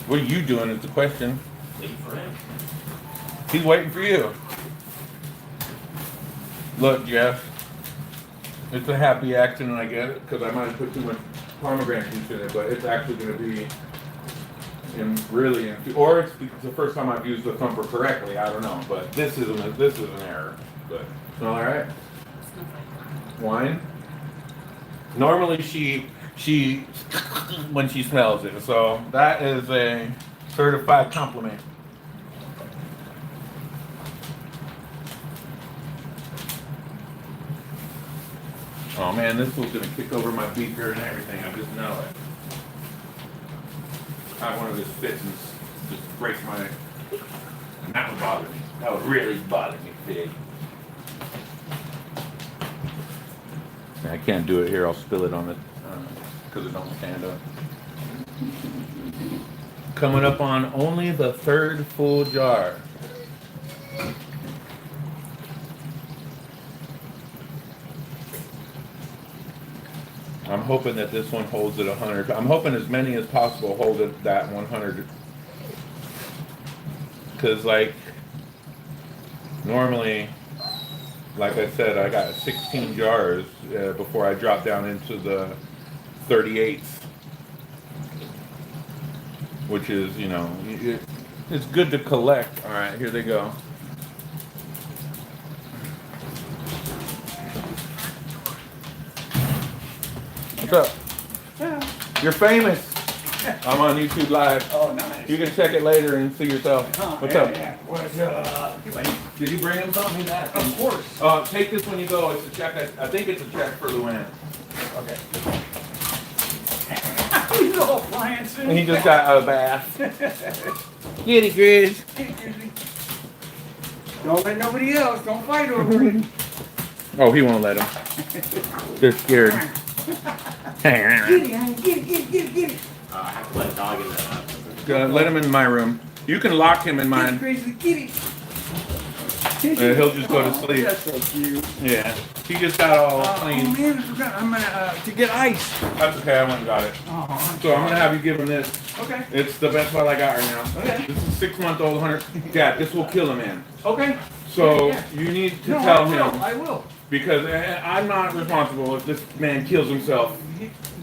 What are you doing is the question. Wait for him. He's waiting for you. Look, Jeff. It's a happy accident, I guess, because I might have put too much pomegranate juice in it, but it's actually going to be or it's the first time I've used the thumper correctly. I don't know, but this is an error. But smell all right? Smells like Wine. Normally she when she smells it, so that is a certified compliment. Oh man, this was gonna kick over my beaker and everything. I just know it. I one of his fits and just breaks my. That would bother me. That would really bother me big. I can't do it here. I'll spill it on it because it don't stand up. Coming up on only the third full jar. I'm hoping that this one holds at 100. I'm hoping as many as possible hold at that 100. Because, like, normally, like I said, I got 16 jars before I drop down into the 38s. Which is, you know, it's good to collect. All right, here they go. What's up? Yeah. You're famous. I'm on YouTube Live. Oh, nice. You can check it later and see yourself. What's up? Yeah. What's Did you bring him something? Of course. Take this when you go. It's a check. I think it's a check for Luann. Okay. He's all prancing. And he just got a bath. Get it, Grizz. Don't let nobody else. Don't fight over it. Oh, he won't let him. They're scared. Get it, honey. Get it. I have to let dog in there. Let him in my room. You can lock him in mine. Crazy, get it. He'll just go to sleep. That's so cute. Yeah. He just got all Oh clean. man, I forgot. I'm gonna to get ice. That's okay. I went and got it. Oh, So I'm gonna have you give him this. okay. It's the best one I got right now. Okay. This is 6-month-old hunter. Yeah, this will kill a man. Okay. So Yeah. you need to No, tell I will. him I will. because I'm not responsible if this man kills himself.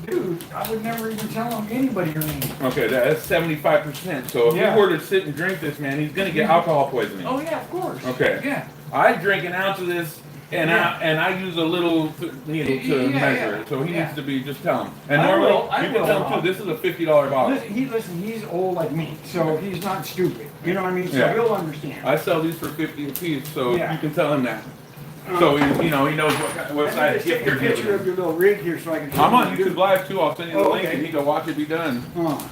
Dude, I would never even tell anybody your name. Okay, that's 75%. So if Yeah. you were to sit and drink this, man, he's gonna get alcohol poisoning. Oh yeah, of course. Okay. Yeah. I drink an ounce of this, and I use a little needle to Yeah, measure yeah. it. So he Yeah. needs to be just tell him. And I normally will, I you can will. tell him too. This is a $50 bottle. Listen, he's old like me, so he's not stupid. You know what I mean? So Yeah. he'll understand. I sell these for 50 a piece, so Yeah. you can tell him that. So he knows what Let size me just gift take you're a picture giving of him. your little rig here so I can. I'm on YouTube Live too. I'll send you the Oh, link okay. and you can watch it be done. Oh.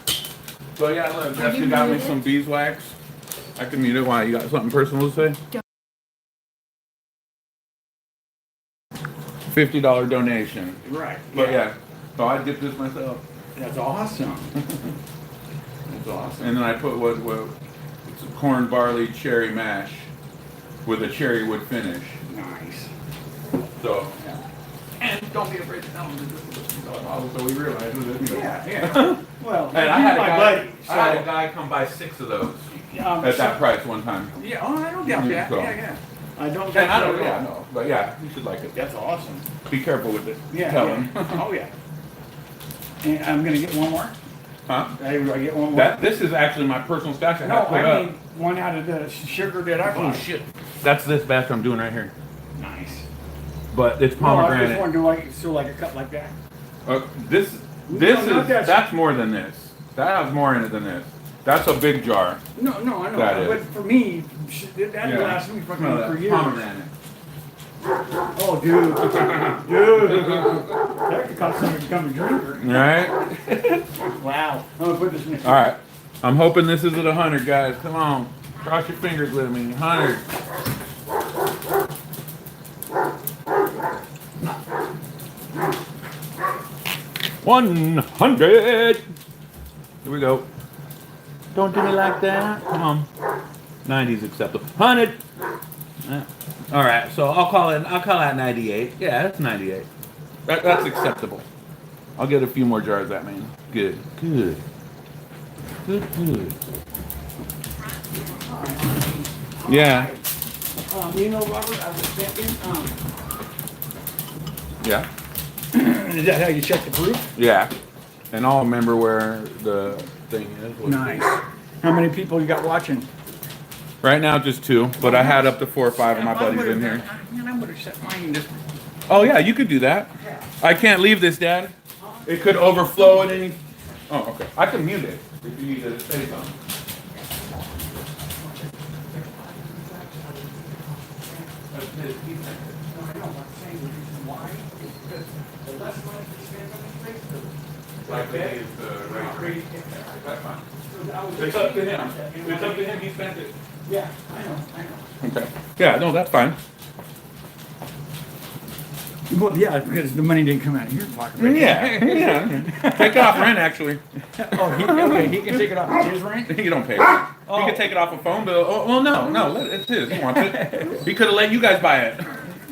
So yeah, look, Are Jessica you got me muted? some beeswax. I can mute it. Why? You got something personal to say? $50 donation. Right. But yeah, so I did this myself. That's awesome. It's awesome. And then I put what it's a corn, barley, cherry mash with a cherry wood finish. Nice. So yeah. And don't be afraid to tell them this is $50 bottle, so we realize it. Yeah, yeah. Well, And I had a my guy. buddy. I had a So, guy come buy 6 of those at so- that price one time. Yeah. Oh, I don't doubt that. So- Yeah, yeah. I don't And doubt I that don't, at yeah, all. no, but yeah, you should like it. That's awesome. Be careful with it. Yeah. Tell yeah. him. Oh yeah. And I'm gonna get one more. Huh? I get one more. This is actually my personal stash. I No, have put I up. mean one out of the sugar that I Oh bought. shit! That's this batch I'm doing right here. Nice. But it's No, I just pomegranate. want to do like so like a cup like that. This No, not is that- that's more than this. That has more in it than this. That's a big jar. No, I know. That is. But for me, that lasts me fucking No, for that's years. pomegranate. Oh, dude. Dude. That could cause somebody to become a drinker. All right. Wow. I'm going to put this in. All right. I'm hoping this is at 100, guys. Come on. Cross your fingers with me. 100. $100. Here we go. Don't do me like that. Come on. 90's acceptable. 100. All right. So I'll call that 98. Yeah, that's 98. That's acceptable. I'll get a few more jars that man. Good. Good. Good, good. Yeah. You know, Robert, I was thinking, Yeah. is that how you check the proof? Yeah. And I'll remember where the thing is. Nice. How many people you got watching? Right now, just 2, but I had up to 4 or 5 of my buddies in here. Man, I would have set mine in just. Oh yeah, you could do that. I can't leave this, Dad. It could overflow at any. Oh, okay. I can mute it if you need to say something. It's up to him. It's up to him. He spent it. Yeah, I know. Okay. Yeah, no, that's fine. Well, yeah, because the money didn't come out of your pocket. Right? Yeah. Take it off rent, actually. Oh, he can take it off his rent? You don't pay rent. Oh. He can take it off a phone bill. Oh, well, no, it's his. He wants it. He could have let you guys buy it.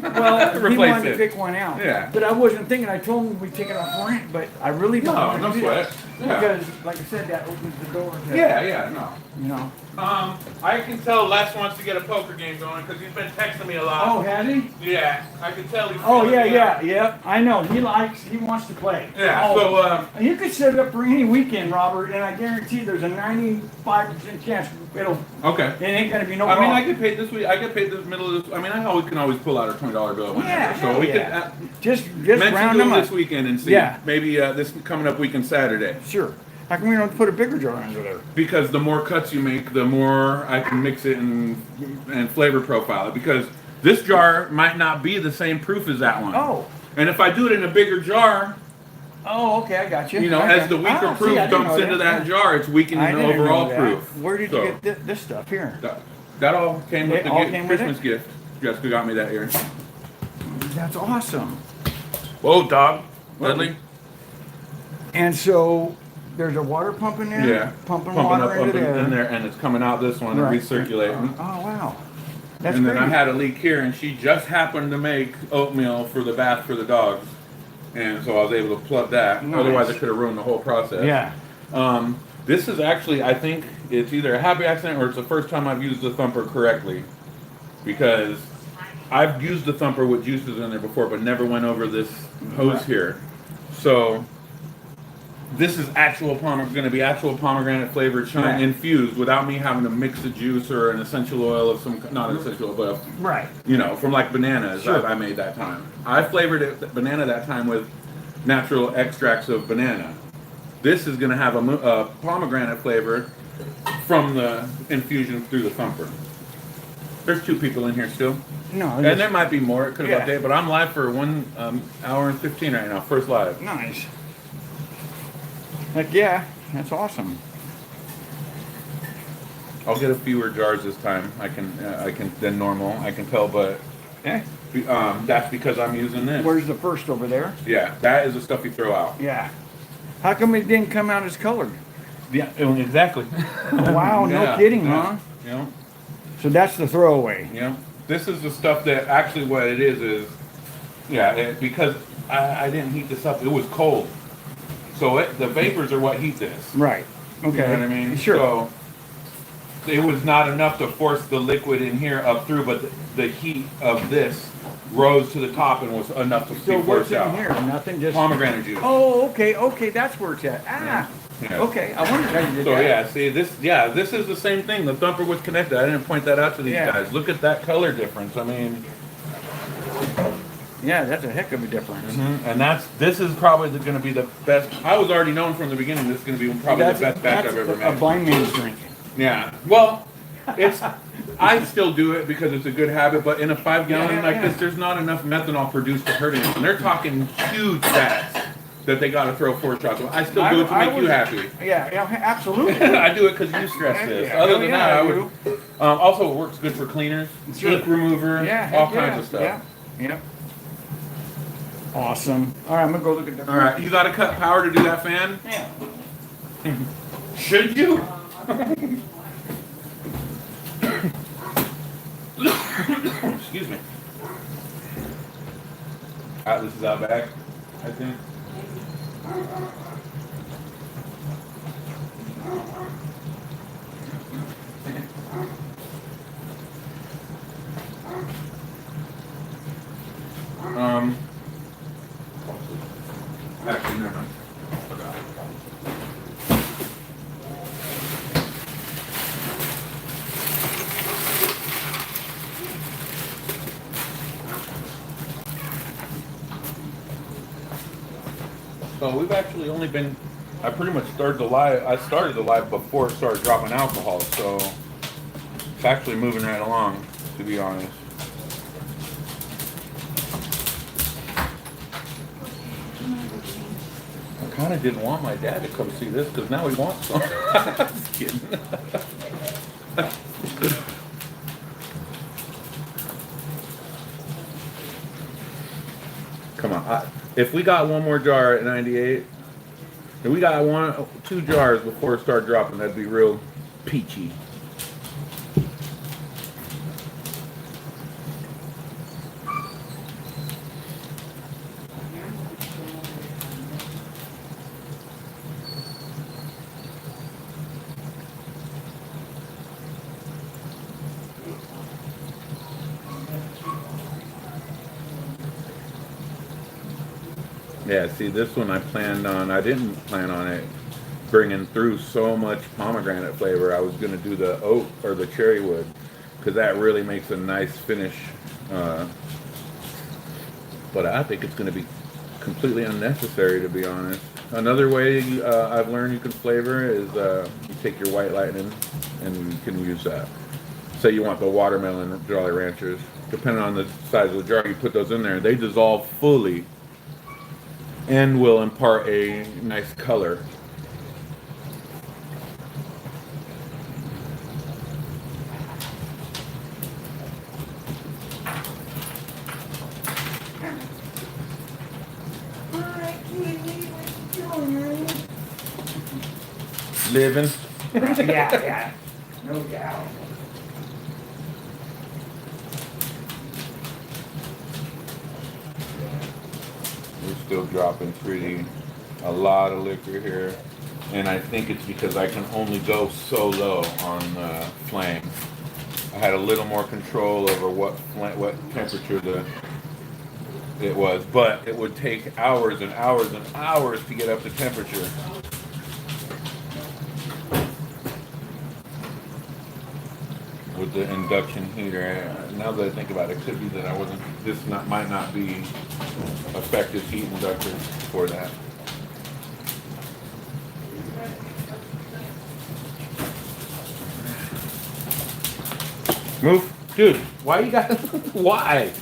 Well, he Replace wanted it. to pick one out. Yeah. But I wasn't thinking, I told him we'd take it off rent, but I really don't No, want no to do sweat. that. Yeah. Because, like I said, that opens the door to, Yeah, no. you know. I can tell Les wants to get a poker game going because he's been texting me a lot. Oh, has he? Yeah, I can tell he's. Oh, feeling yeah, me yeah, out. yeah. I know. He wants to play. Yeah, Oh, so, you could set it up for any weekend, Robert, and I guarantee there's a 95% chance it okay. ain't gonna be no I mean, problem. I get paid this week. I get paid this middle of this. I mean, I can always pull out a $20 bill whenever. Yeah, so hell we yeah. could Just mention round them doing up. this weekend and see. Yeah. Maybe this coming up weekend Saturday. Sure. How come we don't put a bigger jar under there? Because the more cuts you make, the more I can mix it and flavor profile it. Because this jar might not be the same proof as that one. Oh. And if I do it in a bigger jar, Oh, okay, I got you. you know, Okay. as the weaker Ah, see, proof I didn't dumps know into that Yeah. jar, it's weakening I the didn't know overall that. proof. Where did So, you get this stuff here? That all came with It the all gift, came with Christmas it? gift. Jessica got me that year. That's awesome. Whoa, dog. Dudley? And so there's a water pump in there? Yeah. Pumping Pumping water up into there. in there, and it's coming out this one Right. and recirculating. Oh, wow. That's And then great. I had a leak here, and she just happened to make oatmeal for the bath for the dogs. And so I was able to plug that. Nice. Otherwise, I could have ruined the whole process. Yeah. This is actually, I think it's either a happy accident or it's the first time I've used the thumper correctly. Because I've used the thumper with juices in there before, but never went over this hose Right. here. So this is going to be actual pomegranate flavored shine Right. infused without me having to mix a juice or an essential oil of some, not essential oil, but Right. from like bananas. Sure. I made that time. I flavored it banana that time with natural extracts of banana. This is going to have a pomegranate flavor from the infusion through the thumper. There's 2 people in here still. No, And there might be more. It could have Yeah. updated, but I'm live for 1 hour and 15 right now. First live. nice. Heck yeah, that's awesome. I'll get a fewer jars this time. I can than normal. I can tell, but that's because I'm using this. Where's the first over there? Yeah, that is the stuff you throw out. Yeah. How come it didn't come out as colored? Yeah, exactly. Wow, no Yeah, kidding, yeah. huh? You know, So that's the throwaway. you know, this is the stuff that actually what it is because I didn't heat this up. It was cold, so the vapors are what heat this. Right. Okay. You know what I mean? Sure. So it was not enough to force the liquid in here up through, but the heat of this rose to the top and was enough to So be what's forced in out. here? Nothing, just. Pomegranate juice. Oh, okay, that's where it's at. Ah. Yeah. Okay, I wondered how you did So that. yeah, see this is the same thing. The thumper was connected. I didn't point that out to these Yeah. guys. Look at that color difference. I mean, Yeah, that's a heck of a difference. and this is probably going to be the best. I was already known from the beginning. This is going to be probably the best batch that's I've ever a made. blind man's drink. Yeah. Well, I still do it because it's a good habit. But in a 5-gallon Yeah, like yeah. this, there's not enough methanol produced to hurt anyone. They're talking huge fats that they got to throw 4 shots. I still do it to I make you was- happy. Yeah, absolutely. I do it because you stress this. Yeah, Other hell than yeah, that, I I would. Also, it works good for cleaners, Sure. ink remover, Yeah, all heck kinds yeah, of stuff. Yeah, yeah. Awesome. All right, I'm gonna go look at the. All right, you got to cut power to do that fan. Yeah. Should you? Excuse me. This is out back, I think. Actually, never mind. Forgot. So we've actually only been, I pretty much started the live, I started the live before it started dropping alcohol, so it's actually moving right along, to be honest. I kind of didn't want my dad to come see this because now he wants some. Just kidding. Come on. If we got one more jar at 98, if we got 2 jars before it started dropping, that'd be real peachy. Yeah, see, this one I didn't plan on it bringing through so much pomegranate flavor. I was going to do the oak or the cherry wood because that really makes a nice finish. But I think it's going to be completely unnecessary, to be honest. Another way I've learned you can flavor is you take your white lightning and you can use that. Say you want the watermelon Jolly Ranchers. Depending on the size of the jar, you put those in there. They dissolve fully and will impart a nice color. Living. Yeah. No doubt. We're still dropping a lot of liquor here. And I think it's because I can only go so low on flame. I had a little more control over what temperature it was, but it would take hours and hours and hours to get up to temperature. With the induction heater, now that I think about it, it could be that might not be effective heat inductor for that. Move, dude. Why you got? Why?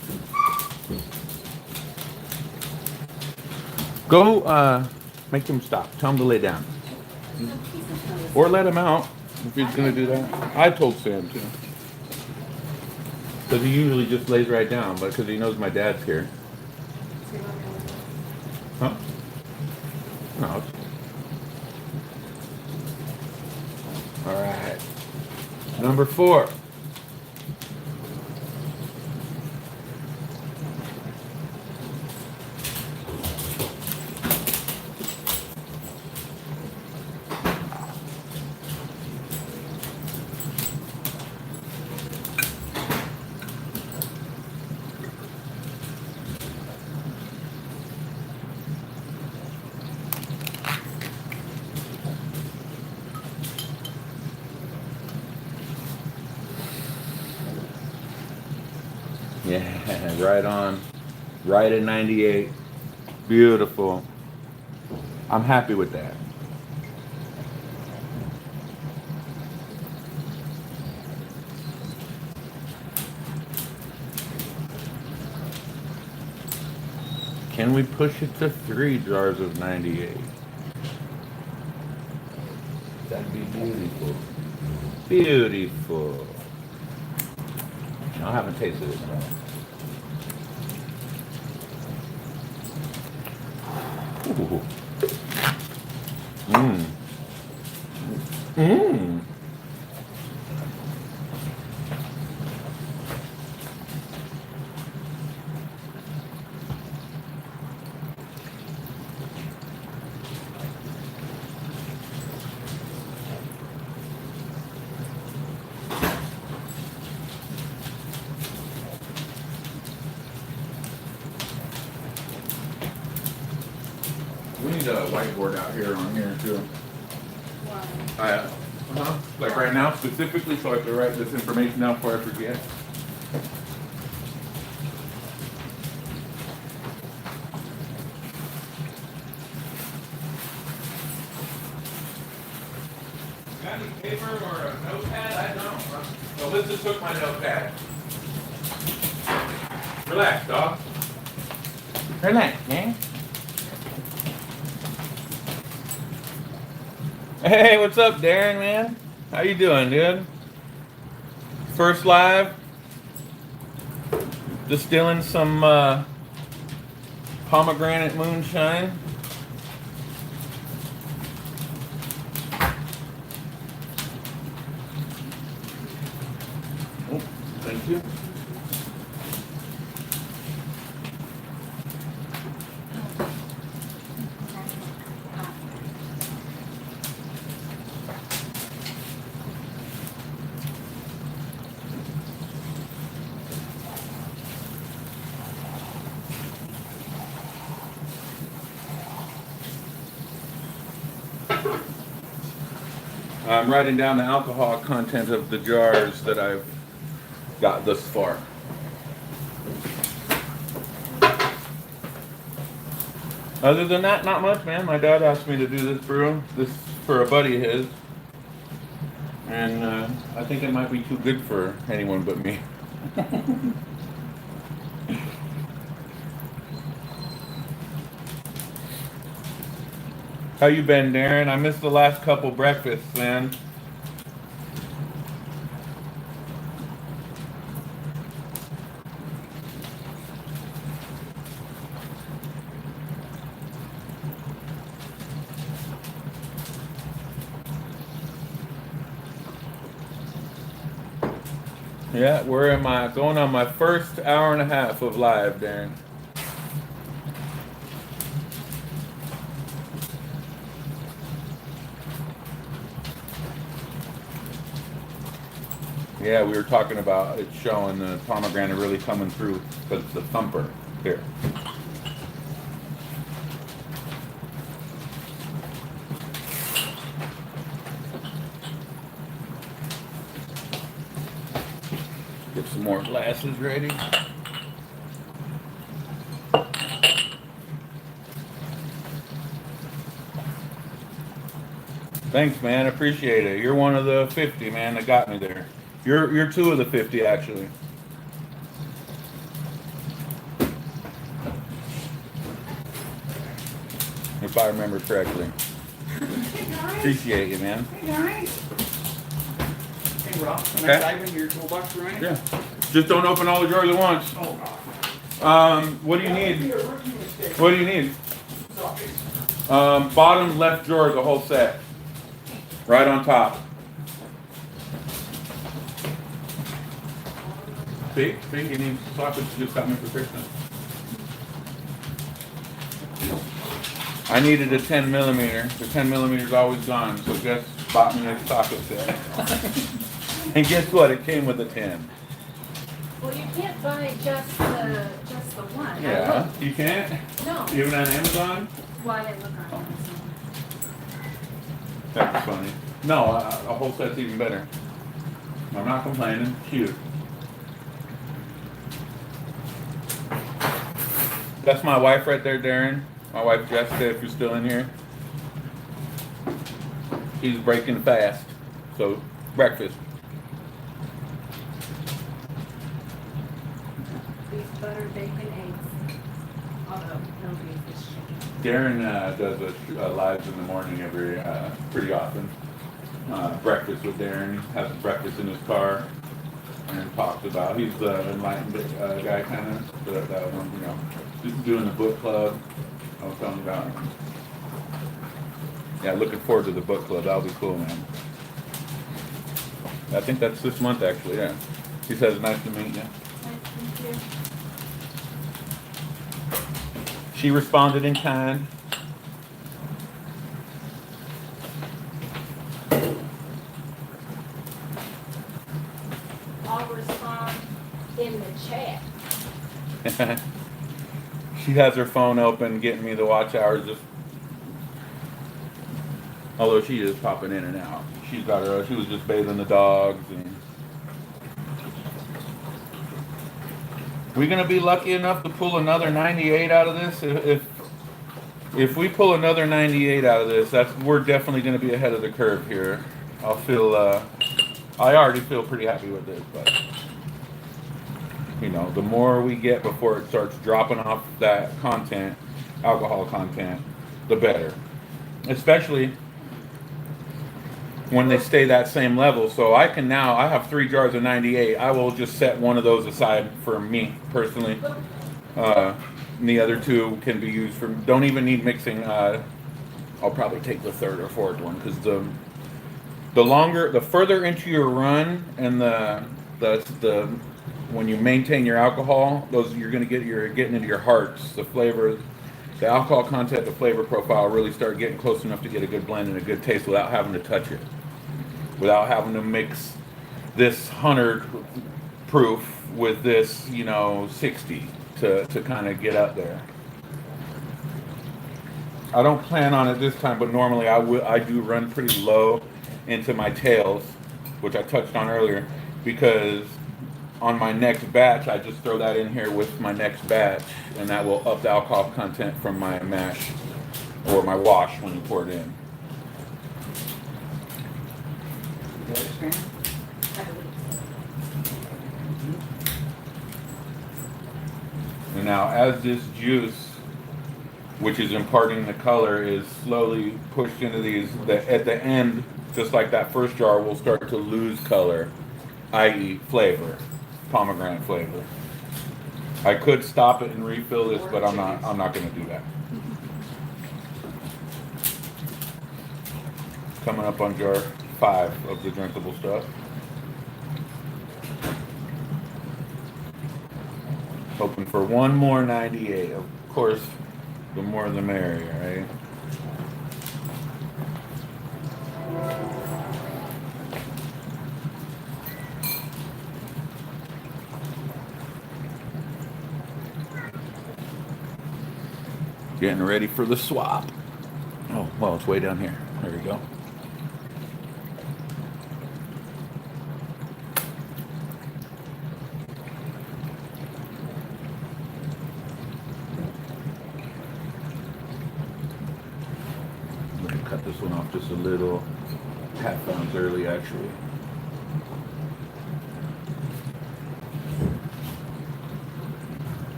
Go, make him stop. Tell him to lay down, or let him out if he's gonna do that. I told Sam too. Because he usually just lays right down, but because he knows my dad's here. Huh? No. All right. Number 4. Yeah, right on. Right at 98. Beautiful. I'm happy with that. Can we push it to 3 jars of 98? That'd be beautiful. Beautiful. I haven't tasted it. Ooh. Mmm. Mmm. need a whiteboard out here on here too. Why? Like right now specifically, so I can write this information down before I forget. Got any paper or a notepad? I don't. Alyssa took my notepad. Relax, dog. Relax, man. Hey, what's up, Darren, man? How you doing, dude? First live. Distilling some pomegranate moonshine. Oh, thank you. I'm writing down the alcohol content of the jars that I've got thus far. Other than that, not much, man. My dad asked me to do this brew. This for a buddy of his. And I think it might be too good for anyone but me. How you been, Darren? I missed the last couple breakfasts, man. Yeah, where am I? Going on my first hour and a half of live, Darren. Yeah, we were talking about it showing the pomegranate really coming through because it's the thumper here. Get some more glasses ready. Thanks, man. Appreciate it. You're one of the 50, man, that got me there. You're two of the 50, actually. If I remember correctly. Appreciate you, man. Hey guys. Hey Rob, can Okay. I dive into your toolbox right? Yeah. Just don't open all the drawers at once. Oh God. What do you need? Be a rookie mistake. What do you need? Sorry. Bottom left drawer, the whole set. Right on top. See, you need sockets. You just got me for Christmas. I needed a 10 millimeter. The 10 millimeter's always gone, so Jess bought me a socket set. And guess what? It came with a 10. Well, you can't buy just the one. I Yeah, looked. you can't? No. Even on Amazon? Well, I didn't look on Amazon. That's funny. No, a whole set's even better. I'm not complaining. Cute. That's my wife right there, Darren. My wife Jessica, if you're still in here. She's breaking fast. So, breakfast. Beef, butter, bacon, eggs. Although, no beef is chicken. Darren does a lives in the morning every pretty often. Breakfast with Darren. He has breakfast in his car and talks about. He's the enlightened guy, kind of. That one, you know, just doing the book club. I was telling you about. Yeah, looking forward to the book club. That'll be cool, man. I think that's this month, actually. Yeah. He says, "Nice to meet you." Nice to meet you. She responded in kind. I'll respond in the chat. She has her phone open, getting me the watch hours, just Although she is popping in and out. She was just bathing the dogs. And we gonna be lucky enough to pull another 98 out of this. If we pull another 98 out of this, we're definitely gonna be ahead of the curve here. I already feel pretty happy with this, but you know, the more we get before it starts dropping off that alcohol content, the better. Especially when they stay that same level. So I have 3 jars of 98. I will just set one of those aside for me personally. And the other 2 can be used for, don't even need mixing. I'll probably take the 3rd or 4th one because the further into your run and when you maintain your alcohol, you're getting into your hearts. The flavor, the alcohol content, the flavor profile really start getting close enough to get a good blend and a good taste without having to touch it, without having to mix this 100 proof with this 60 to kind of get up there. I don't plan on it this time, but normally I do run pretty low into my tails, which I touched on earlier, because on my next batch I just throw that in here with my next batch, and that will up the alcohol content from my mash or my wash when you pour it in. And now as this juice, which is imparting the color, is slowly pushed into these, at the end, just like that first jar, will start to lose color, i.e. flavor, pomegranate flavor. I could stop it and refill this, but I'm not going to do that. Coming up on jar 5 of the drinkable stuff. Hoping for one more 98. Of course, the more the merrier, right? Getting ready for the swap. Oh, well, it's way down here. There we go. I'm going to cut this one off just a little. Half ounce early, actually.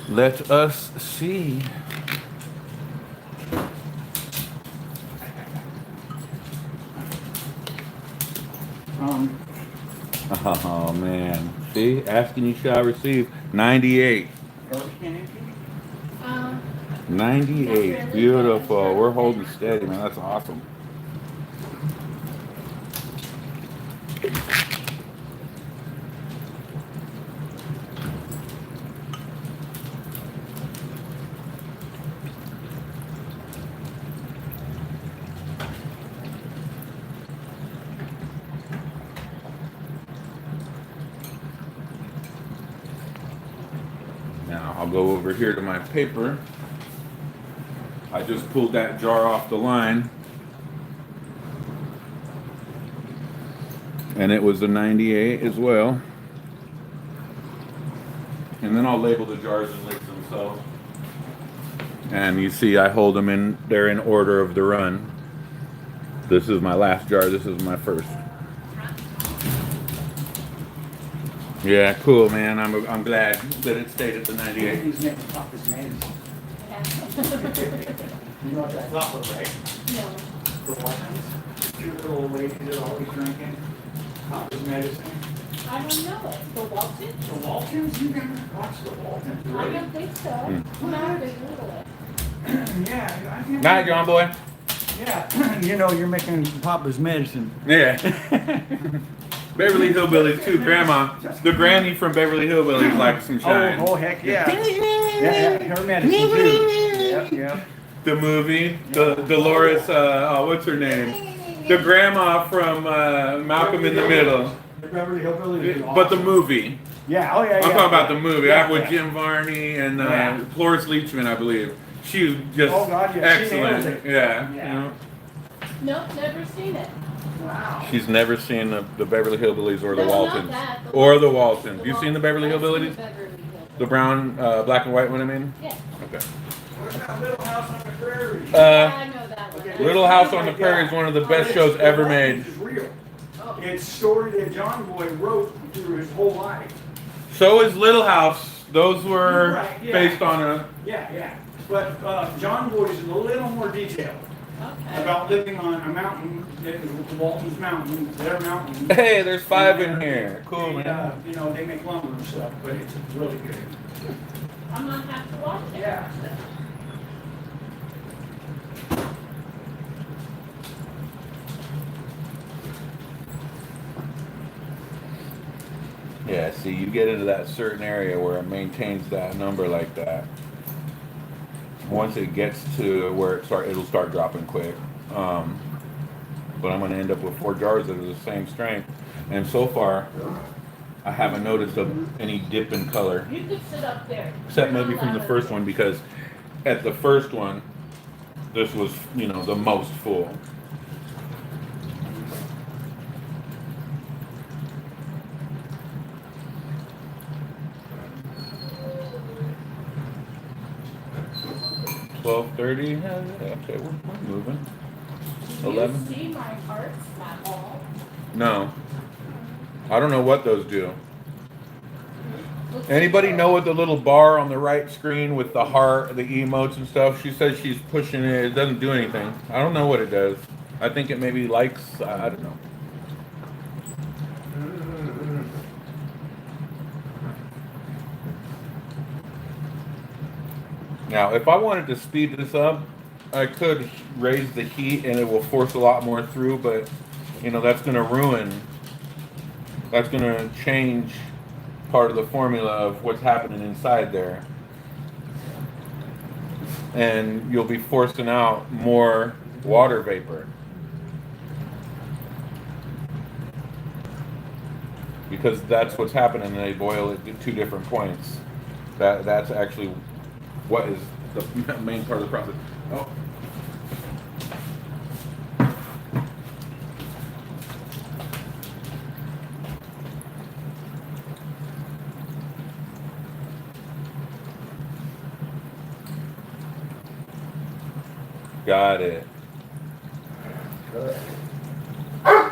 Let us see. Oh man. See? Asking you shall receive. 98. 98. Beautiful. We're holding steady, man. That's awesome. Now I'll go over here to my paper. I just pulled that jar off the line, and it was a 98 as well. And then I'll label the jars and licks themselves. And you see I hold them they're in order of the run. This is my last jar, this is my first. Yeah, cool, man. I'm glad that it stayed at the 98. He's making Papa's medicine. You know what that thought was, right? No. The Waltons. Your little old lady that always drinking Papa's medicine. I don't know it. The Waltons? The Waltons? You never watched the Waltons, I right? don't think so. Not to Google it. Yeah. I think Night, John boy. Yeah. You know, you're making Papa's medicine. Yeah. Beverly Hillbillies too. Grandma, the granny from Beverly Hillbillies likes some shine. Oh, heck yeah. Yeah, her medicine too. Yep. The movie, Dolores, what's her name? The grandma from Malcolm in the Middle. The Beverly Hillbillies is But the awesome. movie. Yeah, oh yeah, I'm yeah. talking about the movie. Yeah, I with yeah. Jim Varney and Yeah. Cloris Leachman, I believe. She was just Oh, God, yeah, she nails excellent. it. Yeah. Yeah. You know. Nope, never seen it. Wow. She's never seen the Beverly Hillbillies or the No, Waltons. not that. Or the Waltons. You seen the Beverly I've seen Hillbillies? the Beverly Hillbillies. The brown, black and white one, I mean? Yeah. Okay. What about Little House on the Prairie? Yeah, I know that one. Okay. Little House on the Prairie is one of the best shows ever made. It's real. Oh. It's a story that John Boy wrote through his whole life. So is Little House. Those were Right, yeah. based on a. Yeah, yeah. But John Boy's a little more detailed Okay. about living on a mountain, Walton's Mountain, their mountain. Hey, there's 5 in here. Cool, They, man. you know, they make lumber and stuff, but it's really good. I'm gonna have to watch it. Yeah. Yeah, see, you get into that certain area where it maintains that number like that. Once it gets to where it'll start dropping quick. But I'm going to end up with 4 jars that are the same strength. And so far, I haven't noticed any dip in color, You could sit up there. except maybe from the first one, because at the first one, this was, the most full. $12.30. Okay, we're moving. Do 11. you see my hearts at all? No, I don't know what those do. Looks Anybody like- know what the little bar on the right screen with the heart, the emotes and stuff? She says she's pushing it. It doesn't do anything. I don't know what it does. I think it maybe likes. I don't know. Now, if I wanted to speed this up, I could raise the heat and it will force a lot more through, but that's going to ruin. That's going to change part of the formula of what's happening inside there. And you'll be forcing out more water vapor. Because that's what's happening. They boil it at 2 different points. That's actually what is the main part of the process. Oh. Got it.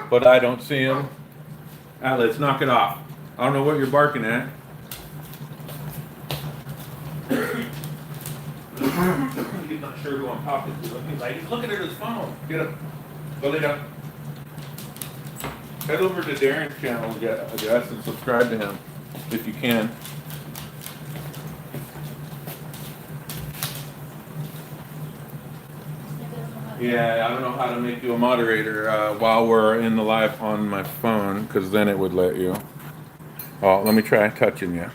But I don't see him. Atlas, knock it off. I don't know what you're barking at. He's not sure who I'm talking to. He's like, he's looking at his phone. Get up. Go lay down. Head over to Darren's channel, I guess, and subscribe to him if you can. Yeah, I don't know how to make you a moderator while we're in the live on my phone, because then it would let you. Oh, let me try touching you.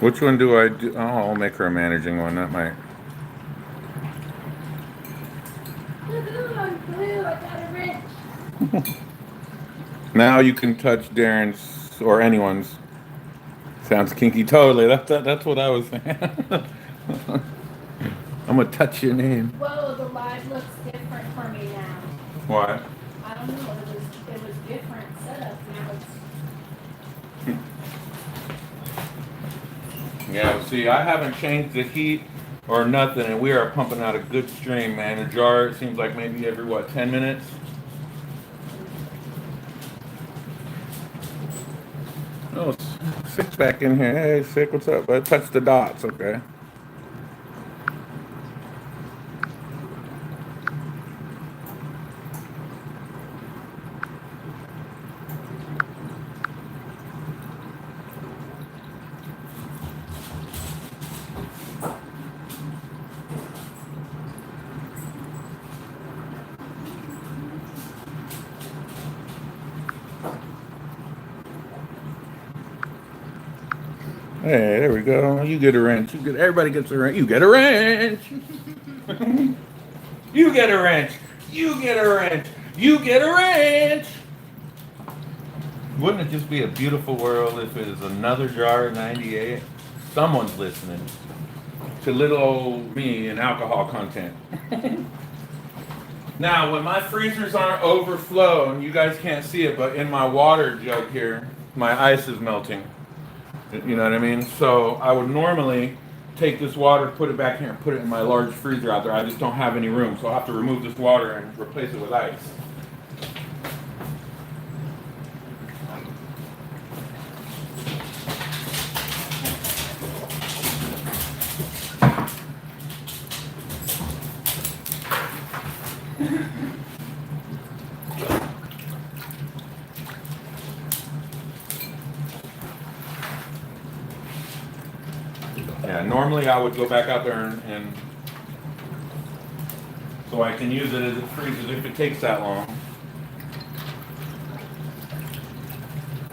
Which one do I do? Oh, I'll make her a managing one. That might. I'm blue. I got a wrench. Now you can touch Darren's or anyone's. Sounds kinky. Totally. That's what I was saying. I'm gonna touch your name. Whoa, the live looks different for me now. Why? I don't know. It was different setup. Now it's. Yeah. See, I haven't changed the heat or nothing, and we are pumping out a good stream, man. A jar. It seems like maybe every 10 minutes. Oh, Sick's back in here. Hey, Sick, what's up? I touched the dots. Okay. Hey, there we go. You get a wrench. Everybody gets a wrench. You get a wrench. You get a wrench. You get a wrench. You get a wrench. Wouldn't it just be a beautiful world if it was another jar of 98? Someone's listening to little old me and alcohol content. Now, when my freezers aren't overflowing, you guys can't see it, but in my water jug here, my ice is melting. You know what I mean? So I would normally take this water, put it back here, and put it in my large freezer out there. I just don't have any room, so I'll have to remove this water and replace it with ice. Yeah, normally I would go back out there and so I can use it as it freezes if it takes that long.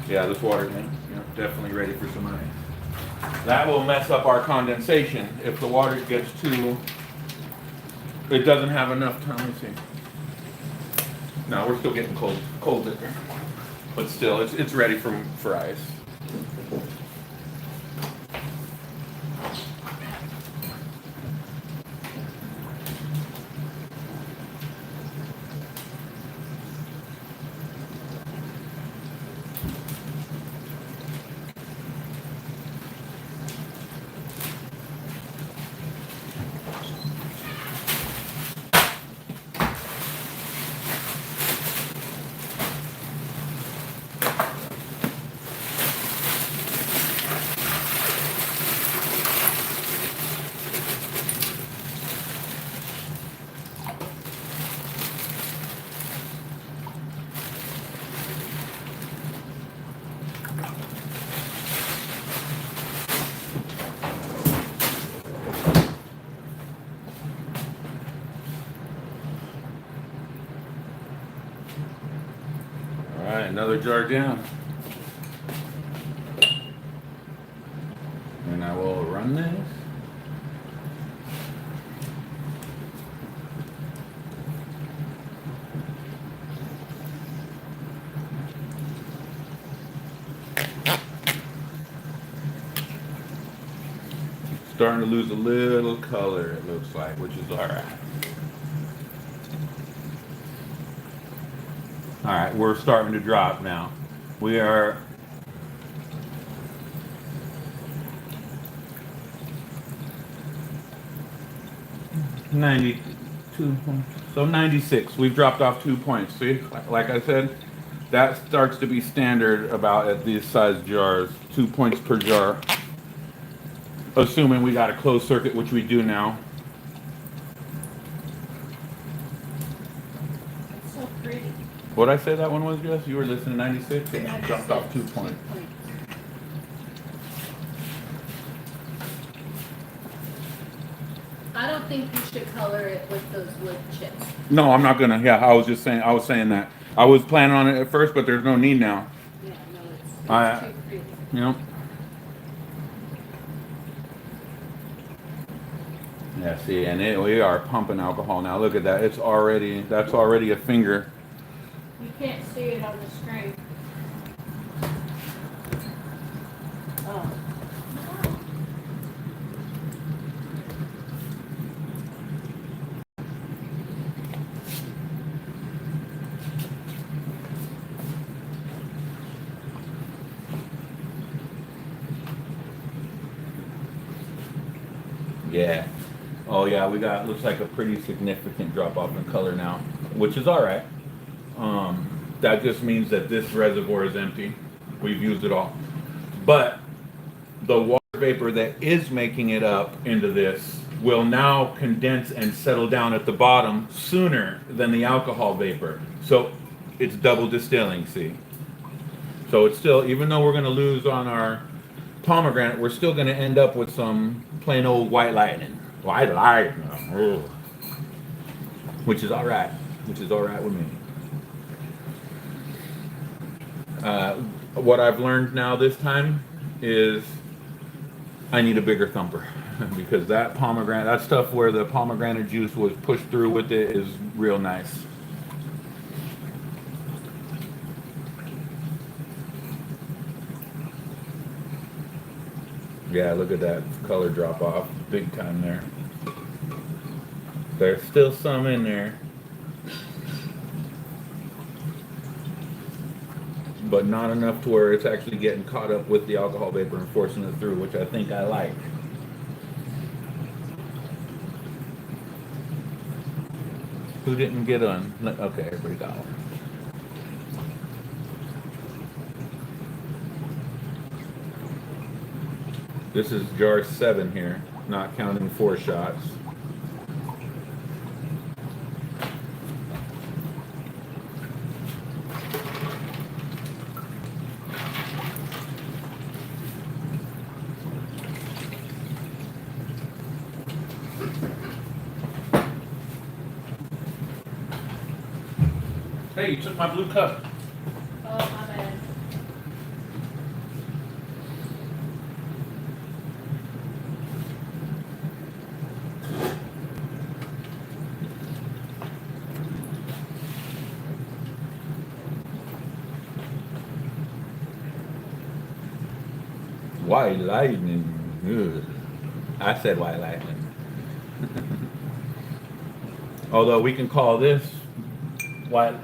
Yeah, this water thing, definitely ready for some ice. That will mess up our condensation if the water gets too, it doesn't have enough time. Let's see. No, we're still getting cold liquor, but still, it's ready for ice. Alright, another jar down. And I will run this. Starting to lose a little color, it looks like, which is alright. Alright, we're starting to drop now. We are $92, so 96. We've dropped off 2 points. See, like I said, that starts to be standard about at these size jars. 2 points per jar. Assuming we got a closed circuit, which we do now. It's so pretty. What'd I say that one was, Jess? You were listening to 96? It dropped off 2 points. I don't think you should color it with those wood chips. No, I'm not gonna. Yeah, I was saying that. I was planning on it at first, but there's no need now. Yeah, no, it's too pretty. You know? Yeah, see, and we are pumping alcohol now. Look at that. That's already a finger. You can't see it on the screen. Oh. Yeah. Oh yeah, we got, looks like a pretty significant drop off in color now, which is all right. That just means that this reservoir is empty. We've used it all. But the water vapor that is making it up into this will now condense and settle down at the bottom sooner than the alcohol vapor. So it's double distilling, see? So it's still, even though we're gonna lose on our pomegranate, we're still gonna end up with some plain old white lightning. White lightning, ugh. Which is all right with me. What I've learned now this time is I need a bigger thumper because that pomegranate, that stuff where the pomegranate juice was pushed through with it is real nice. Yeah, look at that color drop off big time there. There's still some in there, but not enough to where it's actually getting caught up with the alcohol vapor and forcing it through, which I think I like. Who didn't get on? Okay, everybody got one. This is jar 7 here, not counting 4 shots. Hey, you took my blue cup. Oh, my bad. White lightning. Ugh. I said white lightning. Although we can call this white.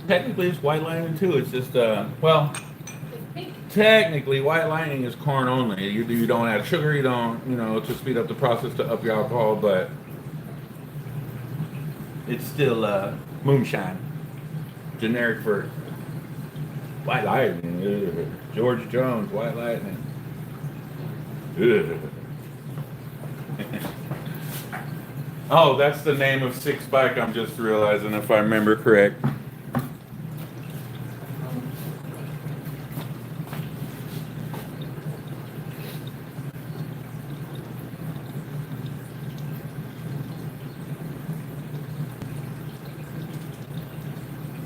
Technically, it's white lightning too. It's just well, It's pink. technically, white lightning is corn only. You don't add sugar. You don't, to speed up the process to up your alcohol, but it's still moonshine. Generic for white lightning. Ugh. George Jones, white lightning. Ugh. Oh, that's the name of Six Bike. I'm just realizing, if I remember correct.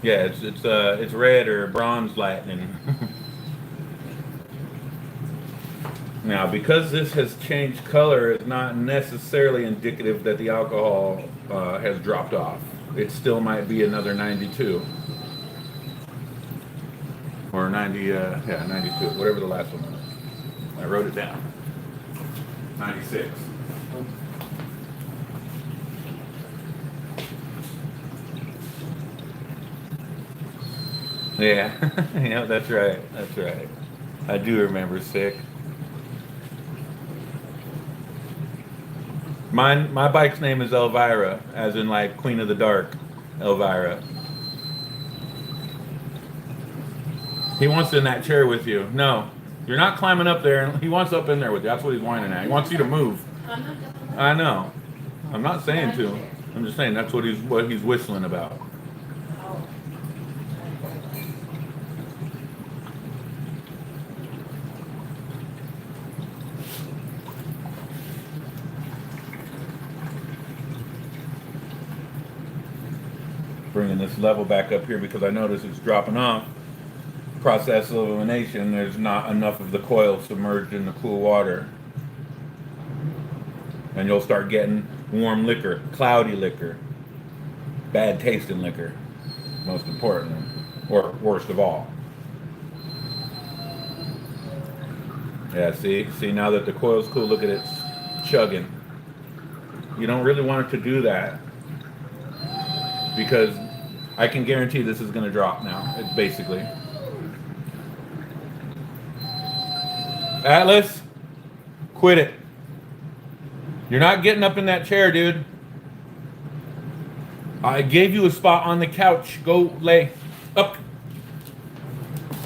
Yeah, it's red or bronze lightning. Now, because this has changed color, it's not necessarily indicative that the alcohol has dropped off. It still might be another 92 or 90, 92, whatever the last one was. I wrote it down. 96. Yeah, yeah, that's right. That's right. I do remember Sick. My bike's name is Elvira, as in like Queen of the Dark, Elvira. He wants in that chair with you. No, you're not climbing up there. He wants up in there with you. That's what he's whining at. He wants you to move. I'm not gonna. I know. I'm not saying to. I'm just saying that's what he's whistling about. Oh. Bringing this level back up here because I notice it's dropping off. Process of elimination, there's not enough of the coil submerged in the cool water. And you'll start getting warm liquor, cloudy liquor, bad tasting liquor, most importantly, or worst of all. Yeah, see now that the coil's cool, look at it chugging. You don't really want it to do that because I can guarantee this is going to drop now, basically. Atlas, quit it. You're not getting up in that chair, dude. I gave you a spot on the couch. Go lay up.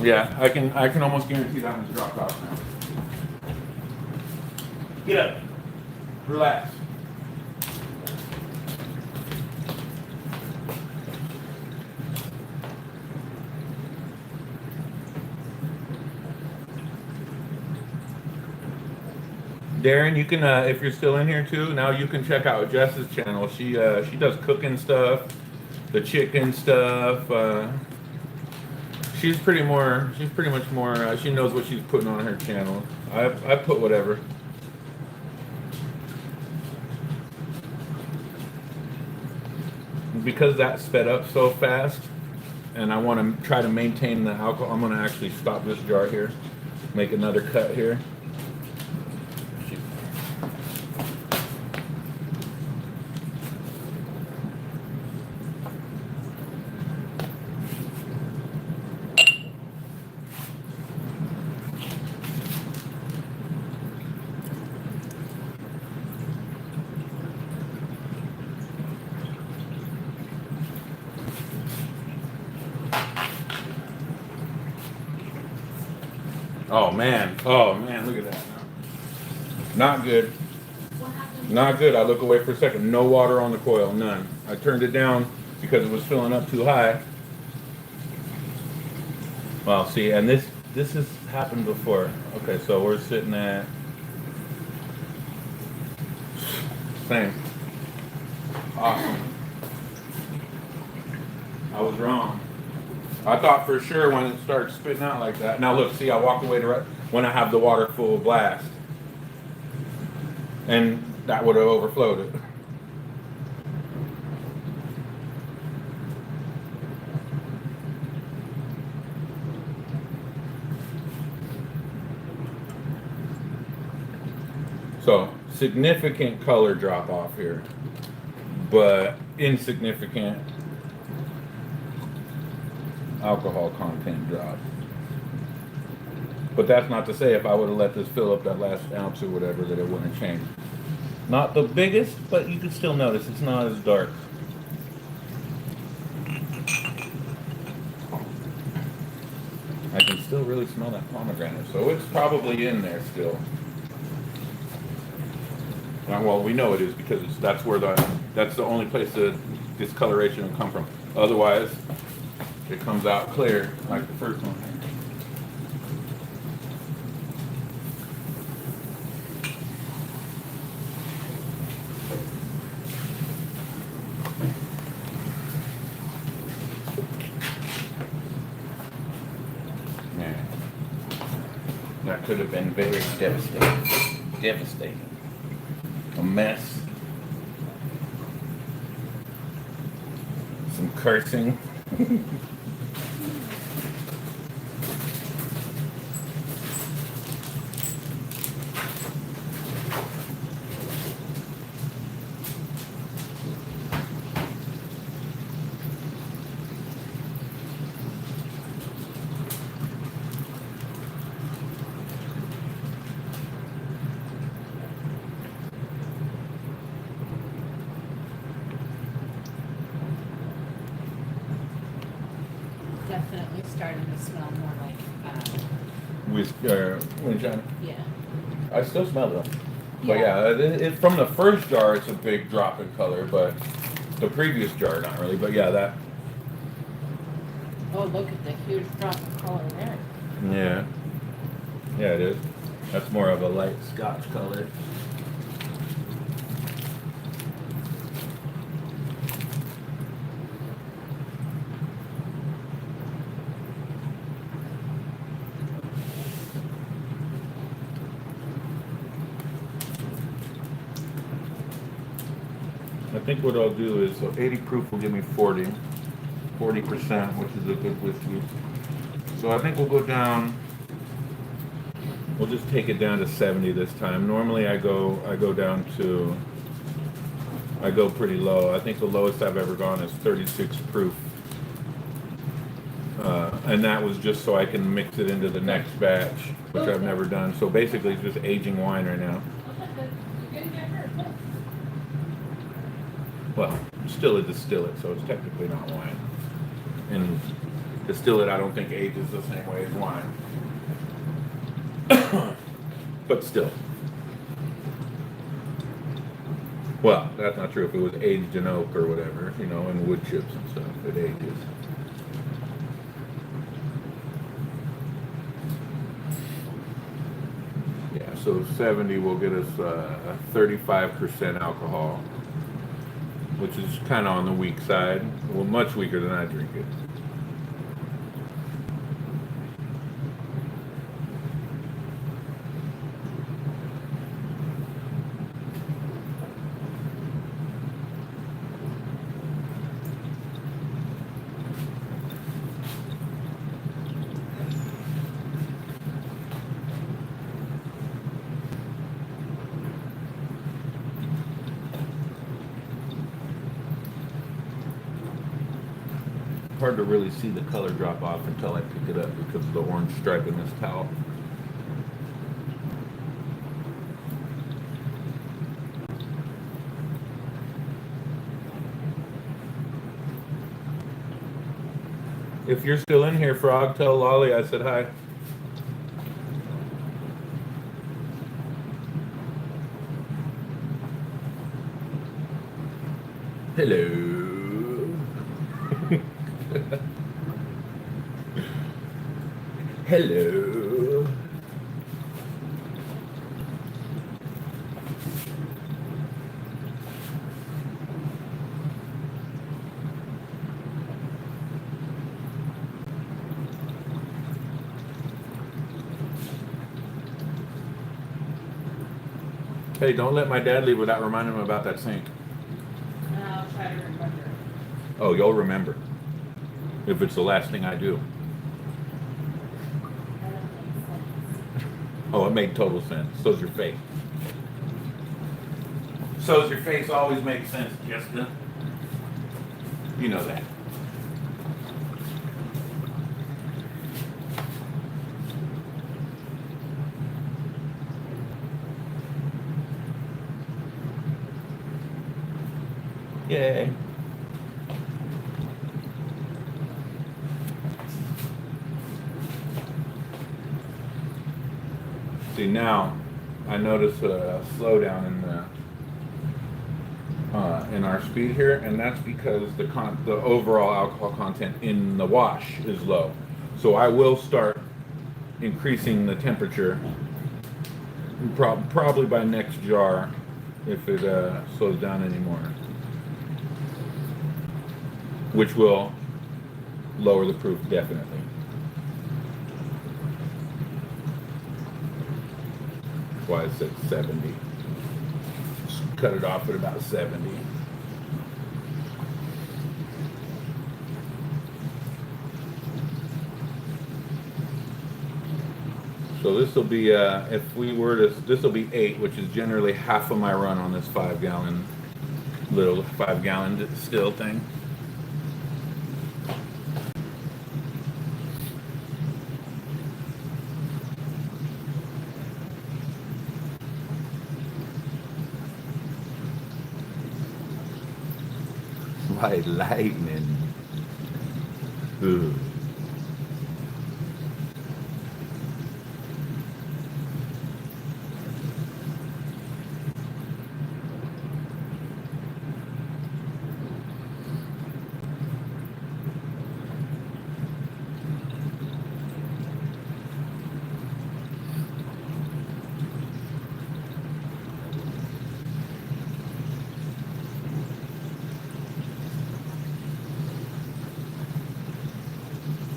Yeah, I can almost guarantee that one's dropped off now. Get up. Relax. Darren, you can, if you're still in here too, now you can check out Jess's channel. She does cooking stuff, the chicken stuff. She's pretty much more. She knows what she's putting on her channel. I put whatever. Because that sped up so fast, and I want to try to maintain the alcohol. I'm going to actually stop this jar here, make another cut here. Oh man, look at that. Not good. What happened? Not good. I look away for a second. No water on the coil, none. I turned it down because it was filling up too high. Well, see, and this has happened before. Okay, so we're sitting at same. Awesome. I was wrong. I thought for sure when it starts spitting out like that. Now look, see, I walked away to when I have the water full blast, and that would have overflowed it. So significant color drop off here, but insignificant alcohol content drop. But that's not to say if I would have let this fill up that last ounce or whatever that it wouldn't have changed. Not the biggest, but you can still notice it's not as dark. I can still really smell that pomegranate, so it's probably in there still. Well, we know it is because that's the only place the discoloration will come from. Otherwise, it comes out clear like the first one. Man, that could have been very devastating. Devastating. A mess. Some cursing. Definitely starting to smell more like, Moonshine. yeah. I still smell it. But yeah, it, from the first jar, it's a big drop in color, but the previous jar, not really. But yeah, that. Oh, look at the huge drop in color there. Yeah. Yeah, it is. That's more of a light Scotch color. I think what I'll do is, so 80 proof will give me 40%, which is a good whiskey. So I think we'll go down, we'll just take it down to 70 this time. Normally I go pretty low. I think the lowest I've ever gone is 36 proof. And that was just so I can mix it into the next batch, which I've never done. So basically it's just aging wine right now. Well, still a distillate, so it's technically not wine. And distillate, I don't think ages the same way as wine. But still. Well, that's not true. If it was aged in oak or whatever, you know, in wood chips and stuff, it ages. Yeah, so 70 will get us 35% alcohol, which is kind of on the weak side. Well, much weaker than I drink it. hard to really see the color drop off until I pick it up because of the orange stripe in this towel. If you're still in here, Frog, tell Lolly I said hi. Hello. Hello. Hey, don't let my dad leave without reminding him about that sink. I'll try to remember. Oh, you'll remember. If it's the last thing I do. That don't make sense. Oh, it made total sense. So's your face. So's your face always makes sense, Jessica. You know that. Yay. See, now I notice a slowdown in our speed here, and that's because the overall alcohol content in the wash is low. So I will start increasing the temperature probably by next jar if it slows down anymore, which will lower the proof definitely. That's why I said 70. Just cut it off at about 70. So this will be, if we were to, this will be 8, which is generally half of my run on this 5-gallon, little 5-gallon still thing. White lightning. Ugh.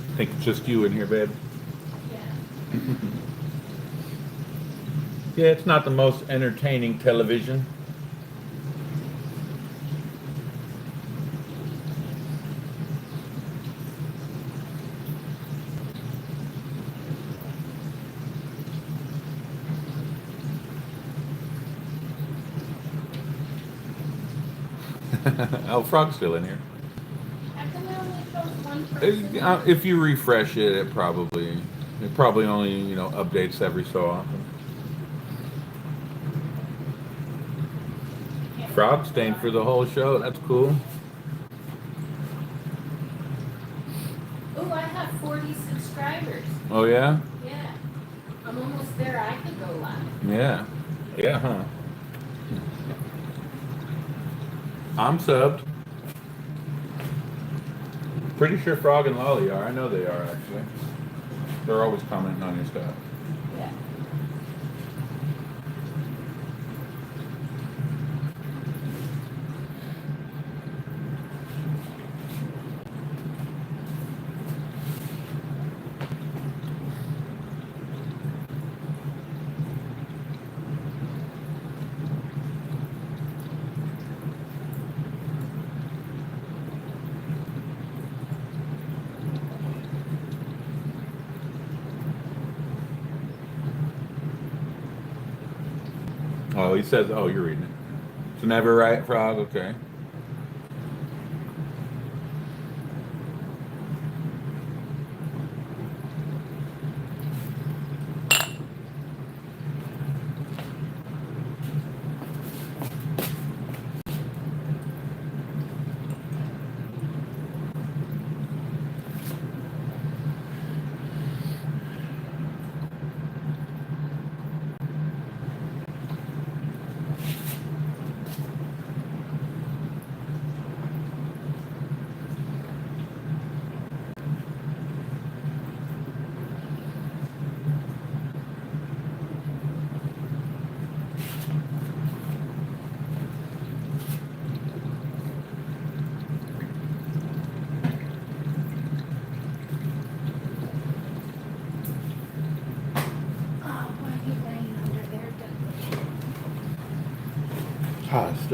I think it's just you in here, babe. Yeah. Yeah, it's not the most entertaining television. Oh, Frog's still in here. How come it only shows one person? If you refresh it, it probably only, updates every so often. Frog staying for the whole show. That's cool. Oh, I have 40 subscribers. Oh yeah? Yeah. I'm almost there. I could go live. Yeah. Yeah, huh? I'm subbed. Pretty sure Frog and Lolly are. I know they are, actually. They're always commenting on your stuff. Yeah. Oh, he says, oh, you're reading it. It's never right, Frog? Okay.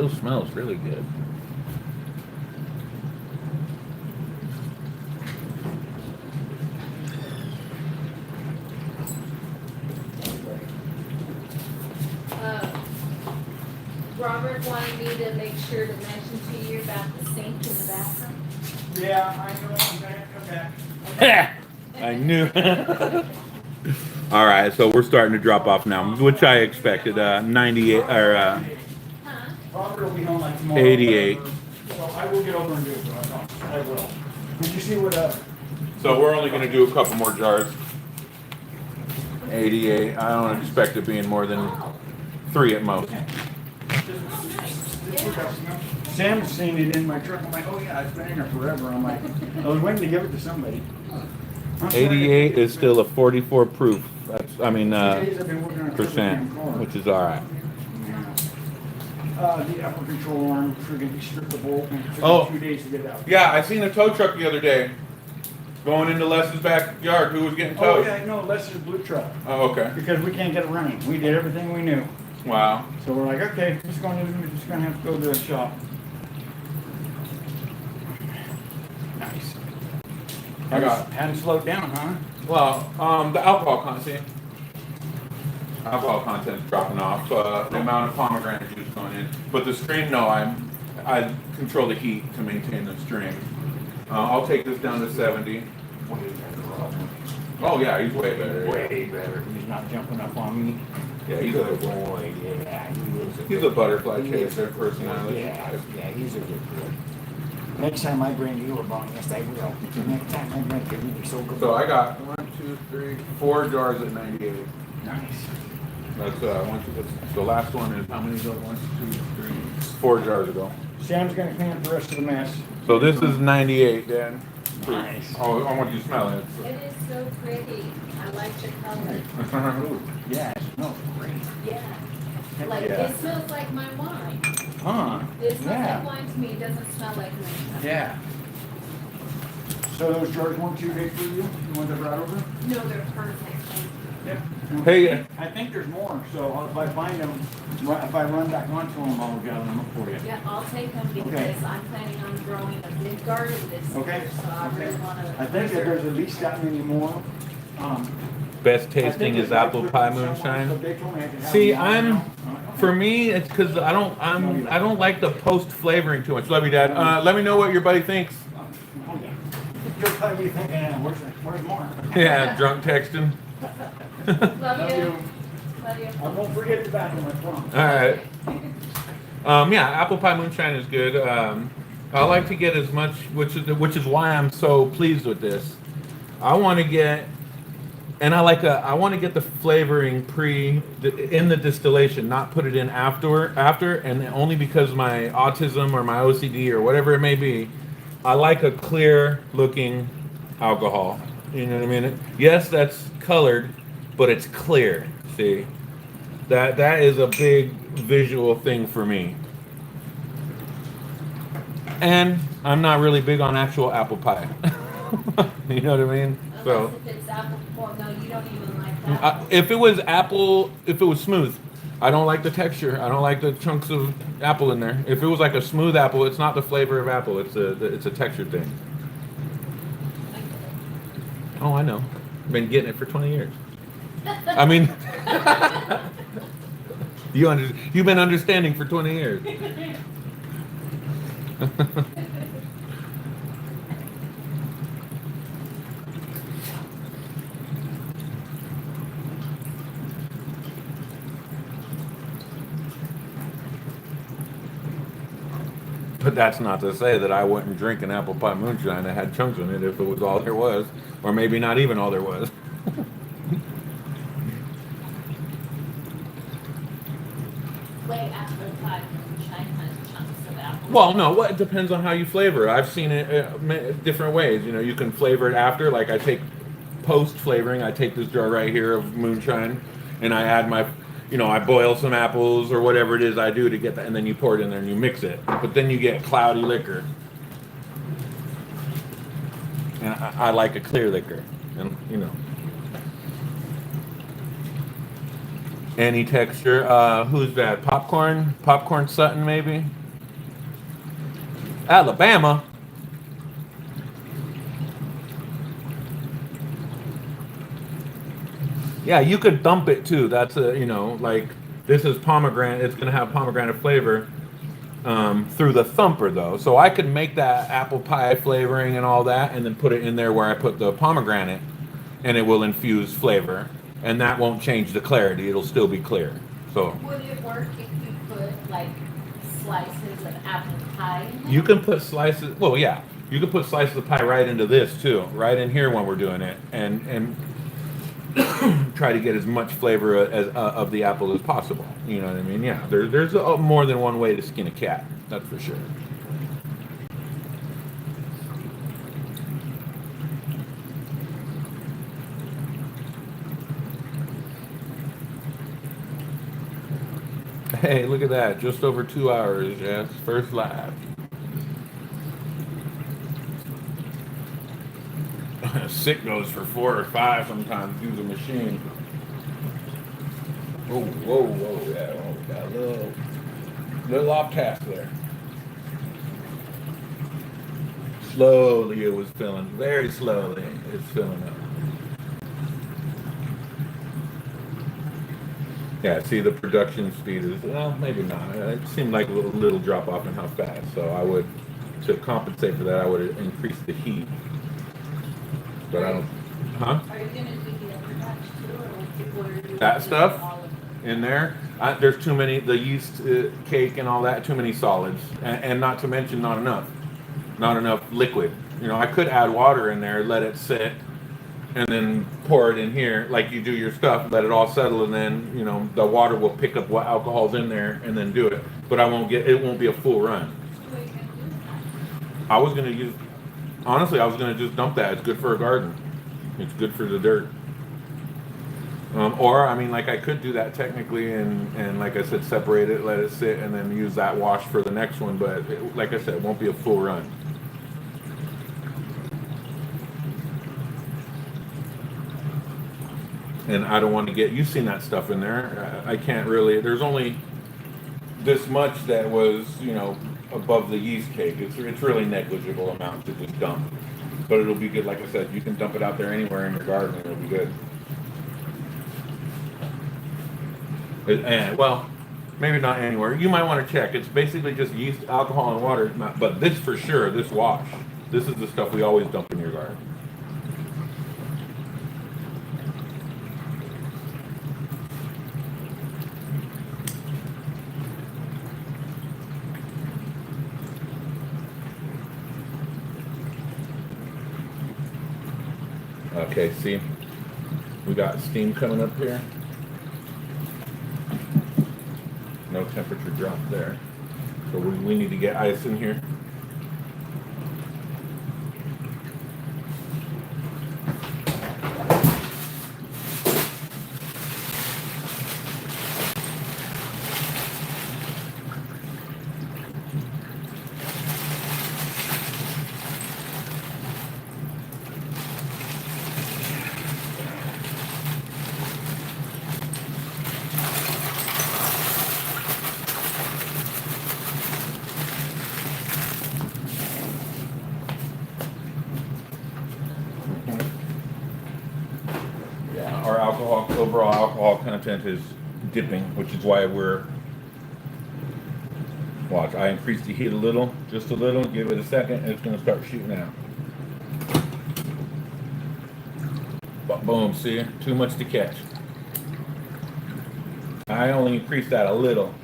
still smells really good. Robert wanted me to make sure to mention to you about the sink in the bathroom. Yeah, I know. I'm gonna come back. I knew. All right, so we're starting to drop off now, which I expected. 98 or Huh? Robert will be home like tomorrow. 88. So I will get over and do it. I will. Did you see what? So we're only going to do a couple more jars. 88. I don't expect it being more than 3 at most. Sam's seen it in my truck. I'm like, oh yeah, it's been in there forever. I'm like, I was waiting to give it to somebody. I'm sorry. 88 is still a 44 proof. That's, I mean, 2 days I've been working on a percent, car. which is all right. The upper control arm, friggin' he stripped the bolt and it took Oh. me 2 days to get out. Yeah, I seen a tow truck the other day going into Les's backyard. Who was getting Oh towed? yeah, no, Lester's blue truck. Oh, okay. Because we can't get it running. We did everything we knew. We're So we're like, okay, we're just gonna have to go to the shop. Nice. Hadn't slowed down, huh? Well, the alcohol content. Alcohol content's dropping off. The amount of pomegranate juice going in, but the stream, no. I control the heat to maintain the stream. I'll take this down to 70. Oh yeah, he's way better. Way better. He's not jumping up on me. Yeah, he's Good a boy, yeah, he is a he's a butterfly chaser personality. Yeah, he's a good boy. Next time I bring you a bone, yes I will. Next time I bring you, you'll be so good. So I got 4 jars at 98. Nice. That's the last one is how many ago? 1, 2, 3, 4 jars ago. Sam's gonna clean up the rest of the mess. So this is 98, Dan. Nice. Oh, I want you to smell it. It is so pretty. I like the color. Ooh, yeah, it smells great. Yeah. Like, Yeah. it smells like my wine. Huh? It smells Yeah. like wine to me. It doesn't smell like moonshine. Yeah. So those jars weren't too big for you? You want them brought over? No, they're perfect. Thank you. Yeah. Hey, I think there's more, so if I find them, if I run back onto them, I'll gather them up for you. Yeah, I'll take them because Okay. I'm planning on growing a big garden this Okay. year, so I really want to. I think that there's at least that many more. best I tasting think is if I apple put pie someone- moonshine. so they told me I could have See, them I'm now. for me, it's because I don't like the post flavoring too much. Love you, Dad. Let me know what your buddy thinks. Oh, yeah. You're probably thinking, where's more? Yeah, drunk texting. Love Love you. you. Love you. I won't forget the bathroom, I promise. All right. Yeah, apple pie moonshine is good. I like to get as much, which is why I'm so pleased with this. I want to get, and I want to get the flavoring in the distillation, not put it in after, and only because my autism or my OCD or whatever it may be, I like a clear looking alcohol. You know what I mean? Yes, that's colored, but it's clear. See, that is a big visual thing for me. And I'm not really big on actual apple pie. You know what I mean? So Unless if it's apple, well, no, you don't even like that. if it was smooth, I don't like the texture. I don't like the chunks of apple in there. If it was like a smooth apple, it's not the flavor of apple. It's a texture thing. Oh, I know. Been getting it for 20 years. I mean, you've been understanding for 20 years. But that's not to say that I wouldn't drink an apple pie moonshine that had chunks in it if it was all there was, or maybe not even all there was. Wait, apple pie moonshine has chunks of apple. Well, no, it depends on how you flavor it. I've seen it different ways. You know, you can flavor it after. Like I take post flavoring. I take this jar right here of moonshine, and I add my, I boil some apples or whatever it is I do to get that, and then you pour it in there and you mix it. But then you get cloudy liquor, and I like a clear liquor, and Any texture. Who's that? Popcorn? Popcorn Sutton, maybe? Alabama. Yeah, you could dump it too. That's a, like this is pomegranate. It's gonna have pomegranate flavor through the thumper though. So I could make that apple pie flavoring and all that, and then put it in there where I put the pomegranate, and it will infuse flavor, and that won't change the clarity. It'll still be clear. So Would it work if you put like slices of apple pie in there? you can put slices. Well, yeah, you can put slices of pie right into this too, right in here when we're doing it, and try to get as much flavor as of the apple as possible. You know what I mean? Yeah, there's more than one way to skin a cat. That's for sure. Hey, look at that! Just over 2 hours. Yes, first live. Sick goes for 4 or 5 sometimes through the machine. Oh, whoa, whoa, yeah, oh, we got a little off task there. Slowly it was filling, very slowly it's filling up. Yeah, see the production speed is, well, maybe not. It seemed like a little drop off in how fast. So I would, to compensate for that, I would increase the heat. But I don't, huh? Are you gonna do the other batch too, or are you That doing stuff? all of it? In there. There's too many, the yeast cake and all that, too many solids. And not to mention not enough liquid. I could add water in there, let it sit, and then pour it in here like you do your stuff, let it all settle, and then, the water will pick up what alcohol's in there and then do it. But it won't be a full run. So you can do I was going to just dump that. It's good for a garden. It's good for the dirt. Or, I could do that technically and like I said, separate it, let it sit, and then use that wash for the next one. But like I said, it won't be a full run. And I don't want to you've seen that stuff in there. I can't really, there's only this much that was, above the yeast cake. It's really negligible amount to just dump. But it'll be good, like I said, you can dump it out there anywhere in your garden and it'll be good. And, well, maybe not anywhere. You might want to check. It's basically just yeast, alcohol, and water. But this for sure, this wash, this is the stuff we always dump in your garden. Okay, see, we got steam coming up here. No temperature drop there. So we need to get ice in here. Our overall alcohol content is dipping, which is why watch, I increased the heat a little, just a little, give it a second, and it's going to start shooting out. But boom, see, too much to catch. I only increased that a little.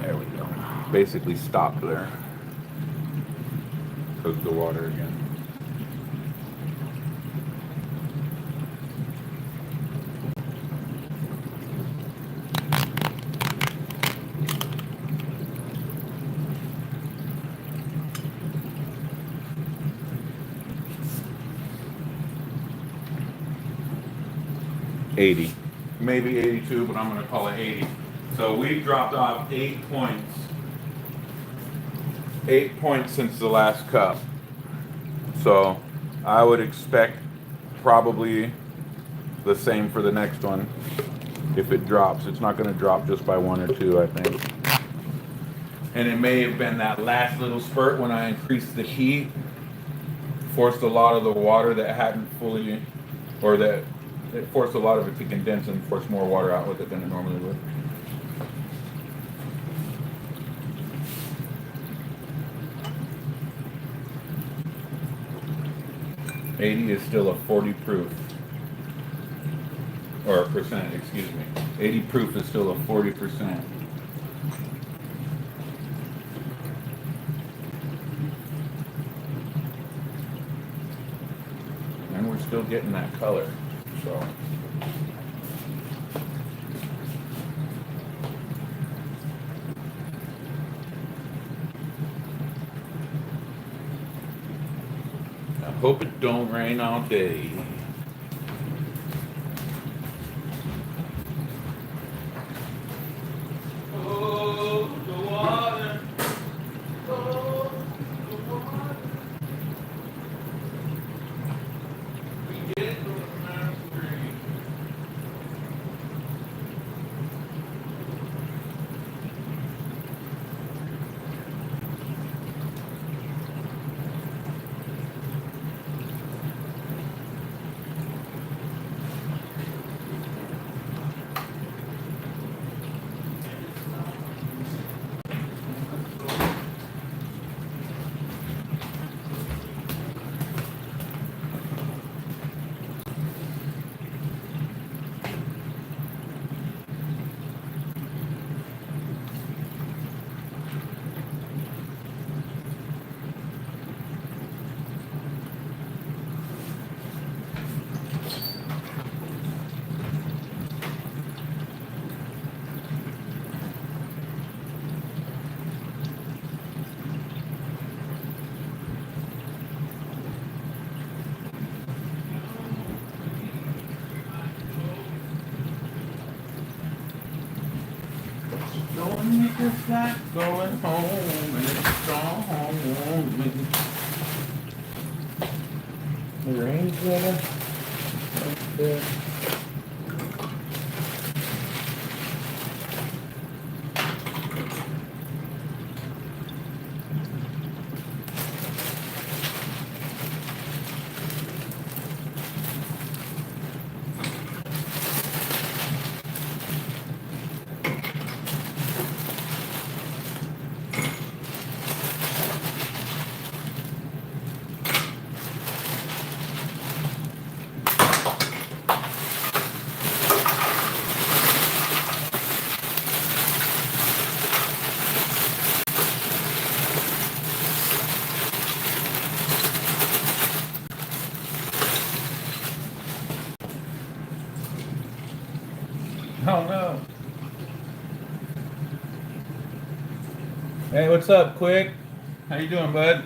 There we go. Basically stopped there. Goes the water again. 80. Maybe 82, but I'm going to call it 80. So we've dropped off 8 points. 8 points since the last cup. So I would expect probably the same for the next one. If it drops, it's not going to drop just by 1 or 2, I think. And it may have been that last little spurt when I increased the heat, forced a lot of the water that hadn't fully, or that it forced a lot of it to condense and force more water out with it than it normally would. $80 is still a 40 proof, or a percent, excuse me. 80 proof is still a 40%. And we're still getting that color, so. I hope it don't rain all day. Oh, the water. Oh, the water. We get it from the mountain. Going just like going home and it's gone. The rain's gonna right there. Oh no. Hey, what's up, Quick? How you doing, bud?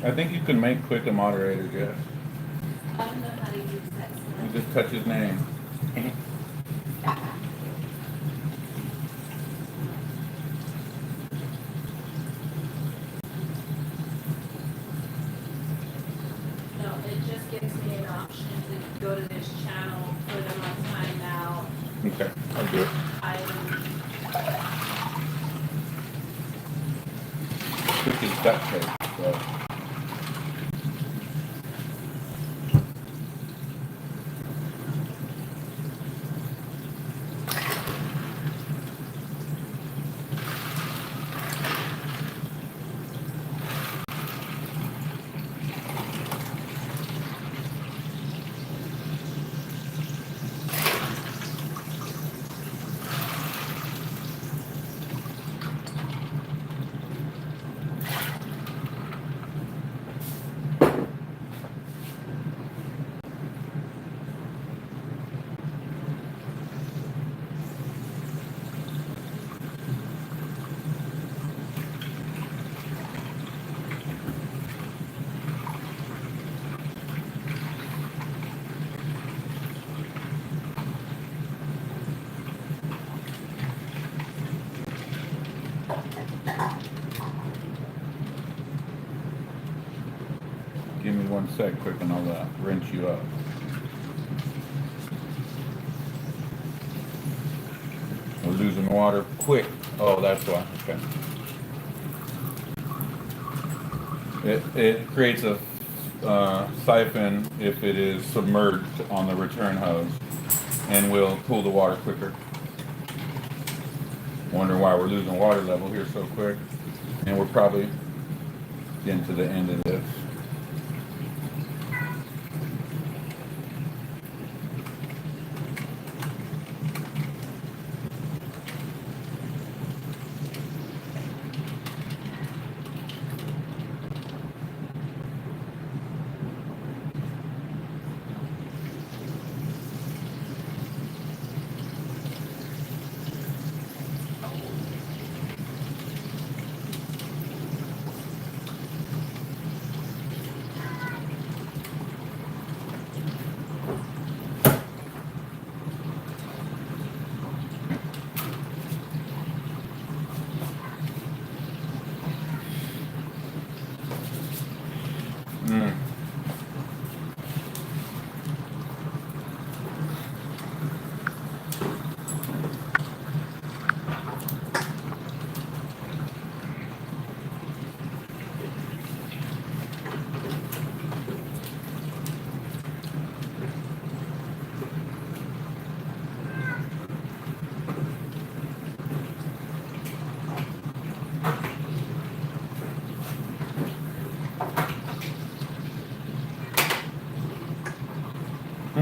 I think you can make Quick a moderator, Jeff. I don't know how to use that You stuff. just touch his name. No, it just gives me an option to go to this channel, put in my timeout, Okay, I'll do it. items. Quick is duct tape, so. Give me 1 sec quick and I'll rinse you up. We're losing water quick. Oh, that's why. Okay. It creates a siphon if it is submerged on the return hose and will pull the water quicker. Wonder why we're losing water level here so quick. And we're probably getting to the end of this.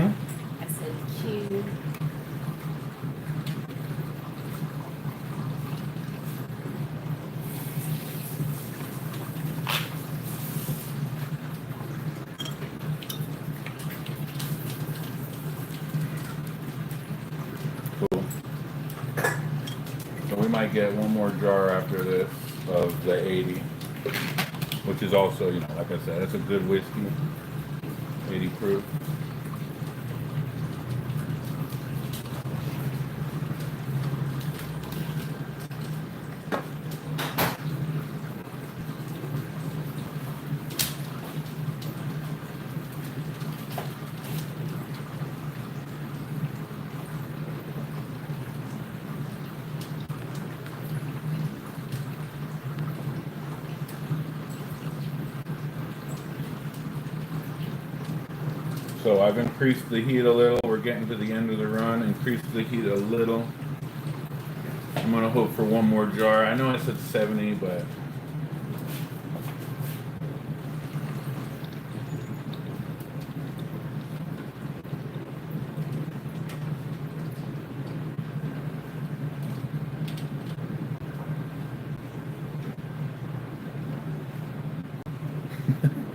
I said Q. Cool. So we might get one more jar after this of the 80, which is also, you know, like I said, it's a good whiskey, 80 proof. So I've increased the heat a little. We're getting to the end of the run. Increased the heat a little. I'm gonna hope for one more jar. I know I said 70, but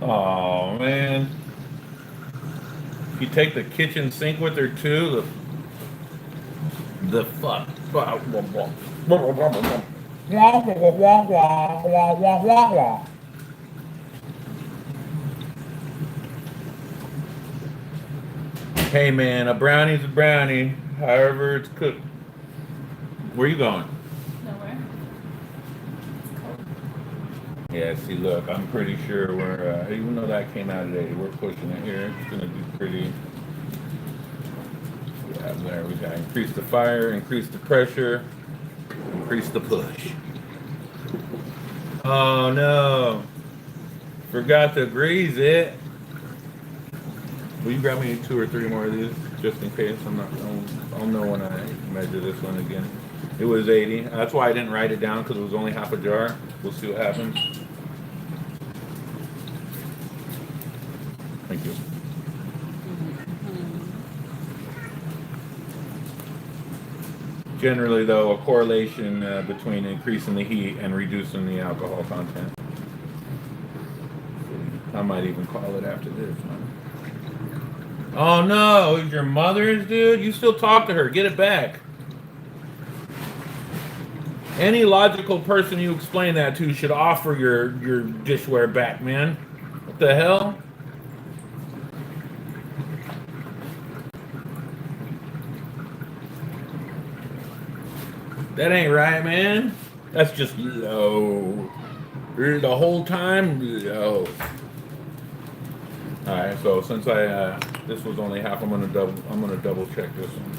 oh man. You take the kitchen sink with her too. The fuck. Hey man, a brownie's a brownie, however it's cooked. Where you going? Nowhere. It's cold. Yeah, see, look, I'm pretty sure we're, even though that came out at 80, we're pushing it here. It's going to be pretty, yeah, there we go. Increase the fire, increase the pressure, increase the push. Oh, no. Forgot to grease it. Will you grab me 2 or 3 more of these, just in case? I'll know when I measure this one again. It was 80. That's why I didn't write it down, because it was only half a jar. We'll see what happens. Thank you. Generally, though, a correlation between increasing the heat and reducing the alcohol content. I might even call it after this one. Oh no, it's your mother's, dude? You still talk to her. Get it back. Any logical person you explain that to should offer your dishware back, man. What the hell? That ain't right, man. That's just low. The whole time, low. All right. So since this was only half, I'm gonna double check this one.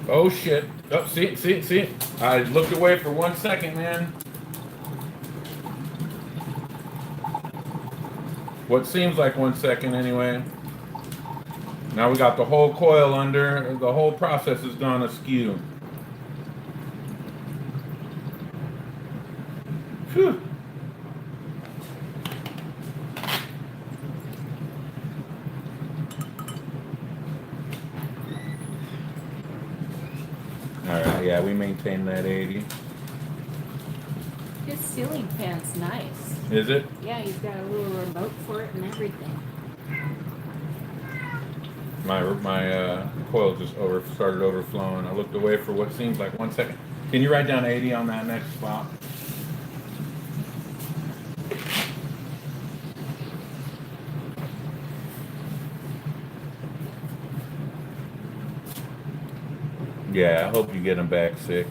Oh shit. Oh, see. I looked away for 1 second, man. What seems like 1 second anyway. Now we got the whole coil under. The whole process has gone askew. Phew. Alright, yeah, we maintain that 80. His ceiling fan's nice. Is it? Yeah, he's got a little remote for it and everything. My coil just started overflowing. I looked away for what seems like 1 second. Can you write down 80 on that next spot? Yeah, I hope you get them back sick.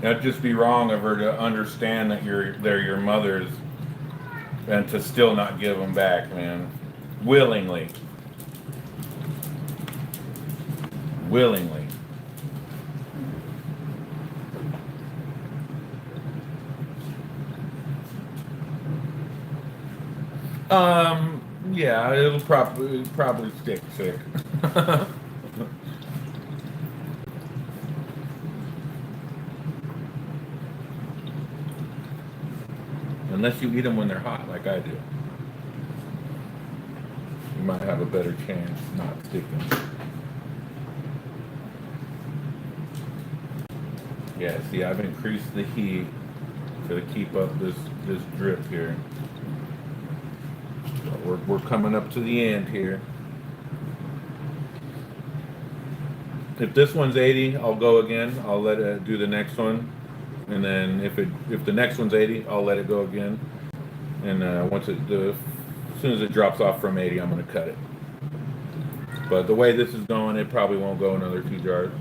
That'd just be wrong of her to understand that they're your mother's and to still not give them back, man. Willingly. Yeah, it'll probably stick sick. Unless you eat them when they're hot, like I do. You might have a better chance not sticking. Yeah, see, I've increased the heat to keep up this drip here. So we're coming up to the end here. If this one's 80, I'll go again. I'll let it do the next one. And then if the next one's 80, I'll let it go again. And as soon as it drops off from 80, I'm gonna cut it. But the way this is going, it probably won't go another 2 jars.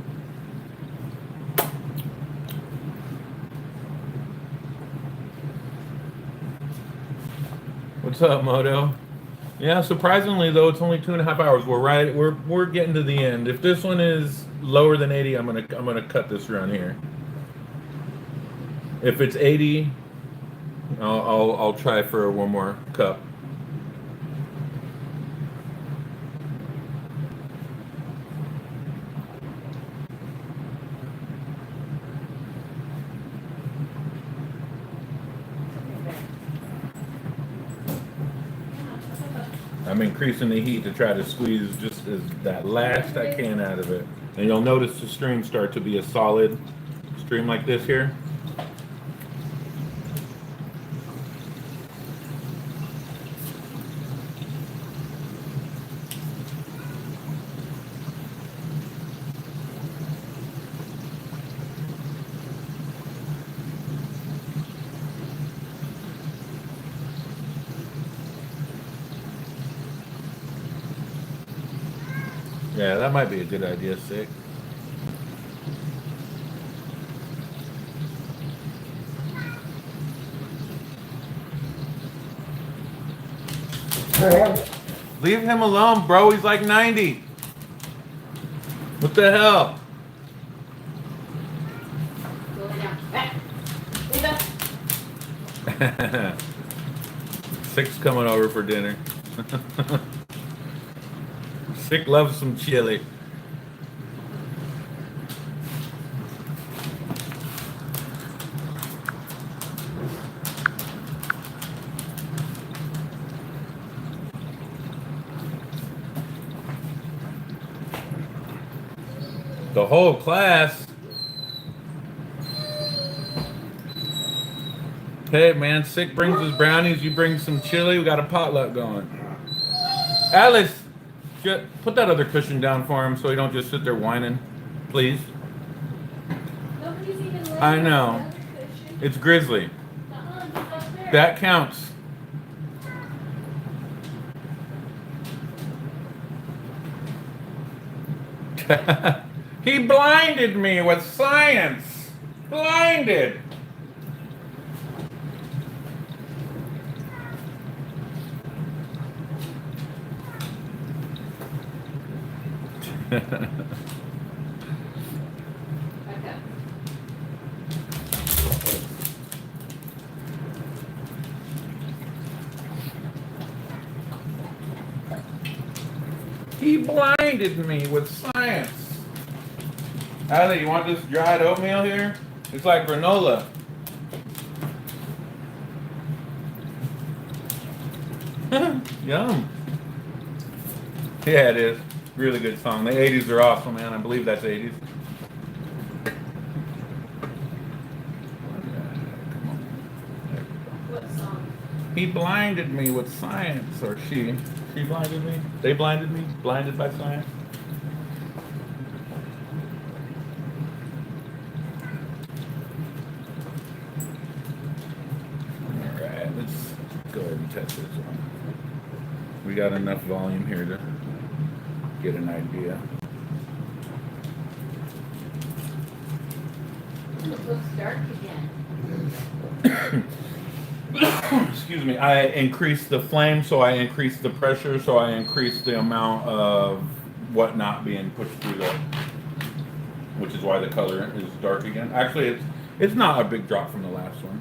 What's up, Moto? Yeah, surprisingly though, it's only 2.5 hours. We're getting to the end. If this one is lower than 80, I'm gonna cut this run here. If it's 80, I'll try for one more cup. I'm increasing the heat to try to squeeze just as that last I can out of it. And you'll notice the stream start to be a solid stream like this here. Yeah, that might be a good idea, Sick. Leave him alone, bro. He's like 90. What the hell? Sick's coming over for dinner. Sick loves some chili. The whole class. Hey man, Sick brings his brownies, you bring some chili, we got a potluck going. Alice, put that other cushion down for him so he don't just sit there whining, please. Nobody's even looking I at know. the other cushion. It's Grizzly. It's up there. That counts. He blinded me with science. Blinded. Okay. He blinded me with science. Allie, you want this dried oatmeal here? It's like granola. Yum. Yeah, it is. Really good song. The 80s are awesome, man. I believe that's 80s. What song? He blinded me with science, or she. She blinded me. They blinded me. Blinded by science. All right, let's go ahead and test this one. We got enough volume here to get an idea. It looks dark again. Excuse me. I increased the flame, so I increased the pressure, so I increased the amount of whatnot being pushed through there, which is why the color is dark again. Actually, it's not a big drop from the last one.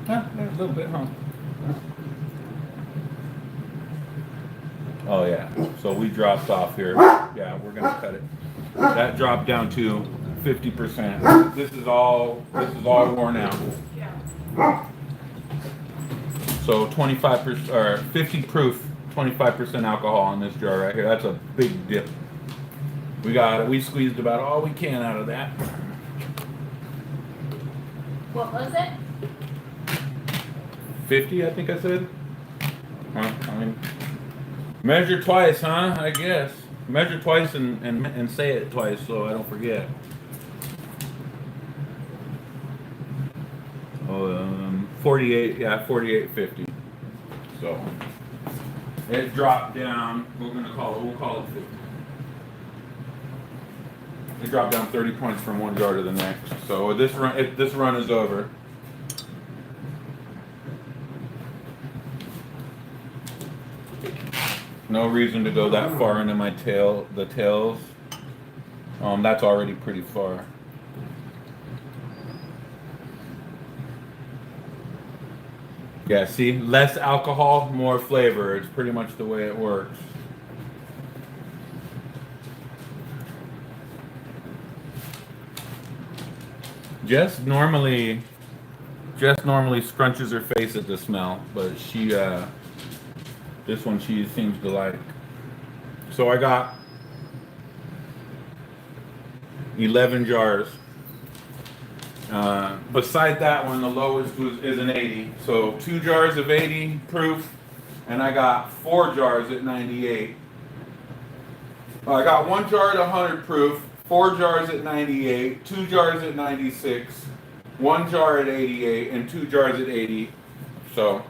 A little bit, huh? Oh yeah. So we dropped off here. Yeah, we're gonna cut it. That dropped down to 50%. This is all worn out. Yeah. So 25% or 50 proof, 25% alcohol in this jar right here. That's a big dip. We squeezed about all we can out of that. What was it? 50, I think I said. Huh? I mean, measure twice, huh? I guess. Measure twice and say it twice so I don't forget. 48, yeah, 48.50. So it dropped down. We'll call it 50. It dropped down 30 points from one jar to the next. So this run is over. No reason to go that far into the tails. That's already pretty far. Yeah, see, less alcohol, more flavor. It's pretty much the way it works. Jess normally scrunches her face at the smell, but this one she seems to like. So I got 11 jars. Beside that one, the lowest is an 80. So 2 jars of 80 proof, and I got 4 jars at 98. I got 1 jar at 100 proof, 4 jars at 98, 2 jars at 96, 1 jar at 88, and 2 jars at 80. So,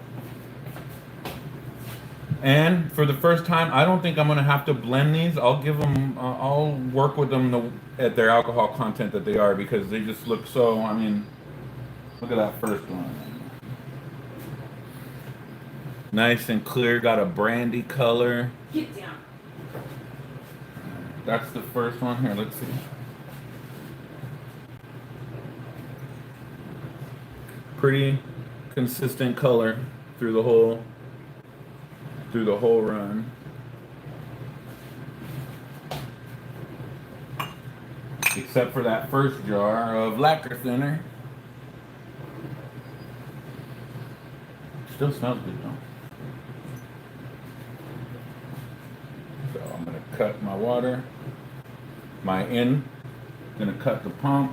and for the first time, I don't think I'm gonna have to blend these. I'll work with them at their alcohol content that they are, because they just look so, I mean, look at that first one. Nice and clear, got a brandy color. Get down. That's the first one. Here, let's see. Pretty consistent color through the whole run. Except for that first jar of lacquer thinner. Still smells good though. So I'm gonna cut my water. Gonna cut the pump.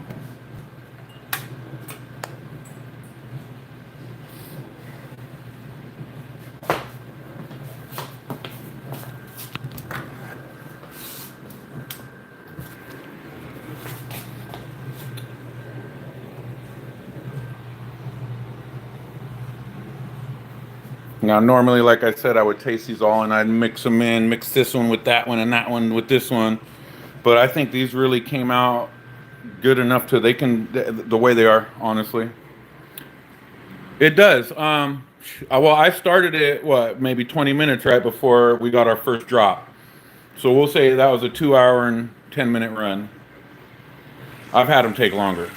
Now, normally, like I said, I would taste these all and I'd mix them in, mix this one with that one and that one with this one. But I think these really came out good enough to, they can, the way they are, honestly. It does. Well, I started it, maybe 20 minutes right before we got our first drop. So we'll say that was a 2 hour and 10-minute run. I've had them take longer.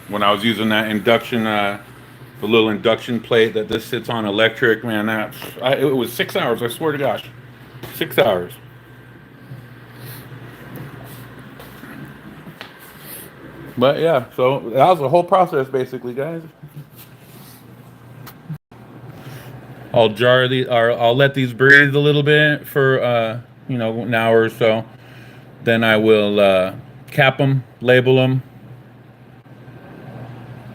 When I was using that induction, the little induction plate that this sits on electric, man, it was 6 hours, I swear to gosh. 6 hours. But yeah, so that was the whole process basically, guys. I'll jar these, or I'll let these breathe a little bit for an hour or so. Then I will cap them, label them,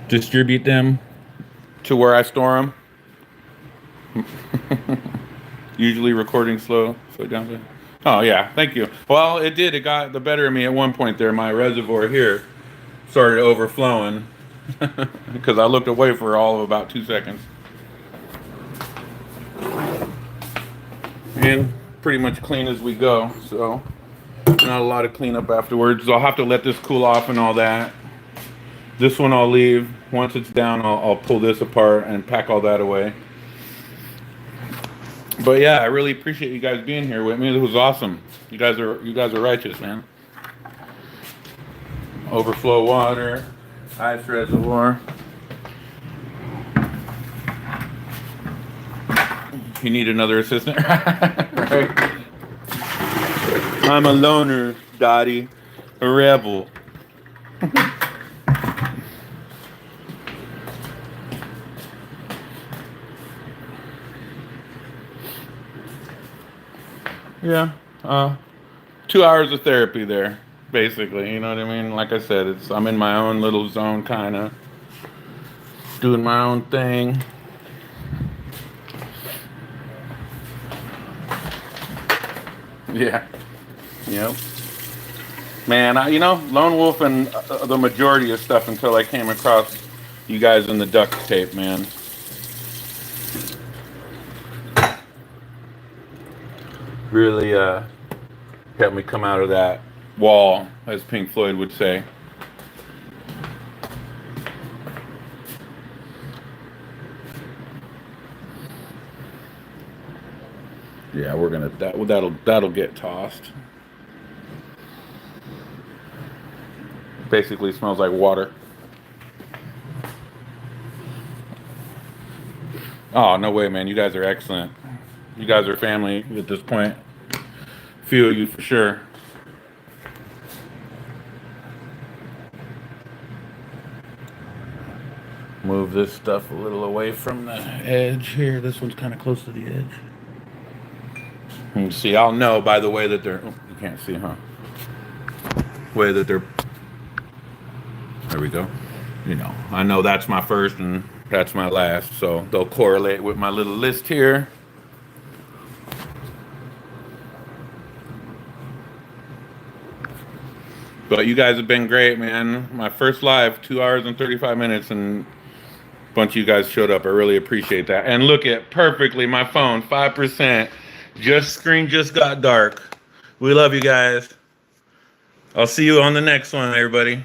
distribute them to where I store them. Usually recording slow down. Oh yeah, thank you. Well, it did. It got the better of me at one point there. My reservoir here started overflowing because I looked away for all of about 2 seconds. And pretty much clean as we go, so not a lot of cleanup afterwards. I'll have to let this cool off and all that. This one I'll leave. Once it's down, I'll pull this apart and pack all that away. But yeah, I really appreciate you guys being here with me. It was awesome. You guys are righteous, man. Overflow water, ice reservoir. You need another assistant? Right. I'm a loner, Dottie. A rebel. Yeah. 2 hours of therapy there, basically. You know what I mean? Like I said, I'm in my own little zone, kind of doing my own thing. Yeah. Yep. Man, lone wolf and the majority of stuff until I came across you guys in the duct tape, man. Really helped me come out of that wall, as Pink Floyd would say. Yeah, we're gonna that'll get tossed. Basically smells like water. Oh, no way, man. You guys are excellent. You guys are family at this point. Feel you for sure. Move this stuff a little away from the edge here. This one's kind of close to the edge. You see, I'll know by the way that they're, you can't see, huh? Way that they're, there we go. I know that's my first and that's my last, so they'll correlate with my little list here. But you guys have been great, man. My first live, 2 hours and 35 minutes, and a bunch of you guys showed up. I really appreciate that. And look at perfectly my phone, 5%. Screen just got dark. We love you guys. I'll see you on the next one, everybody.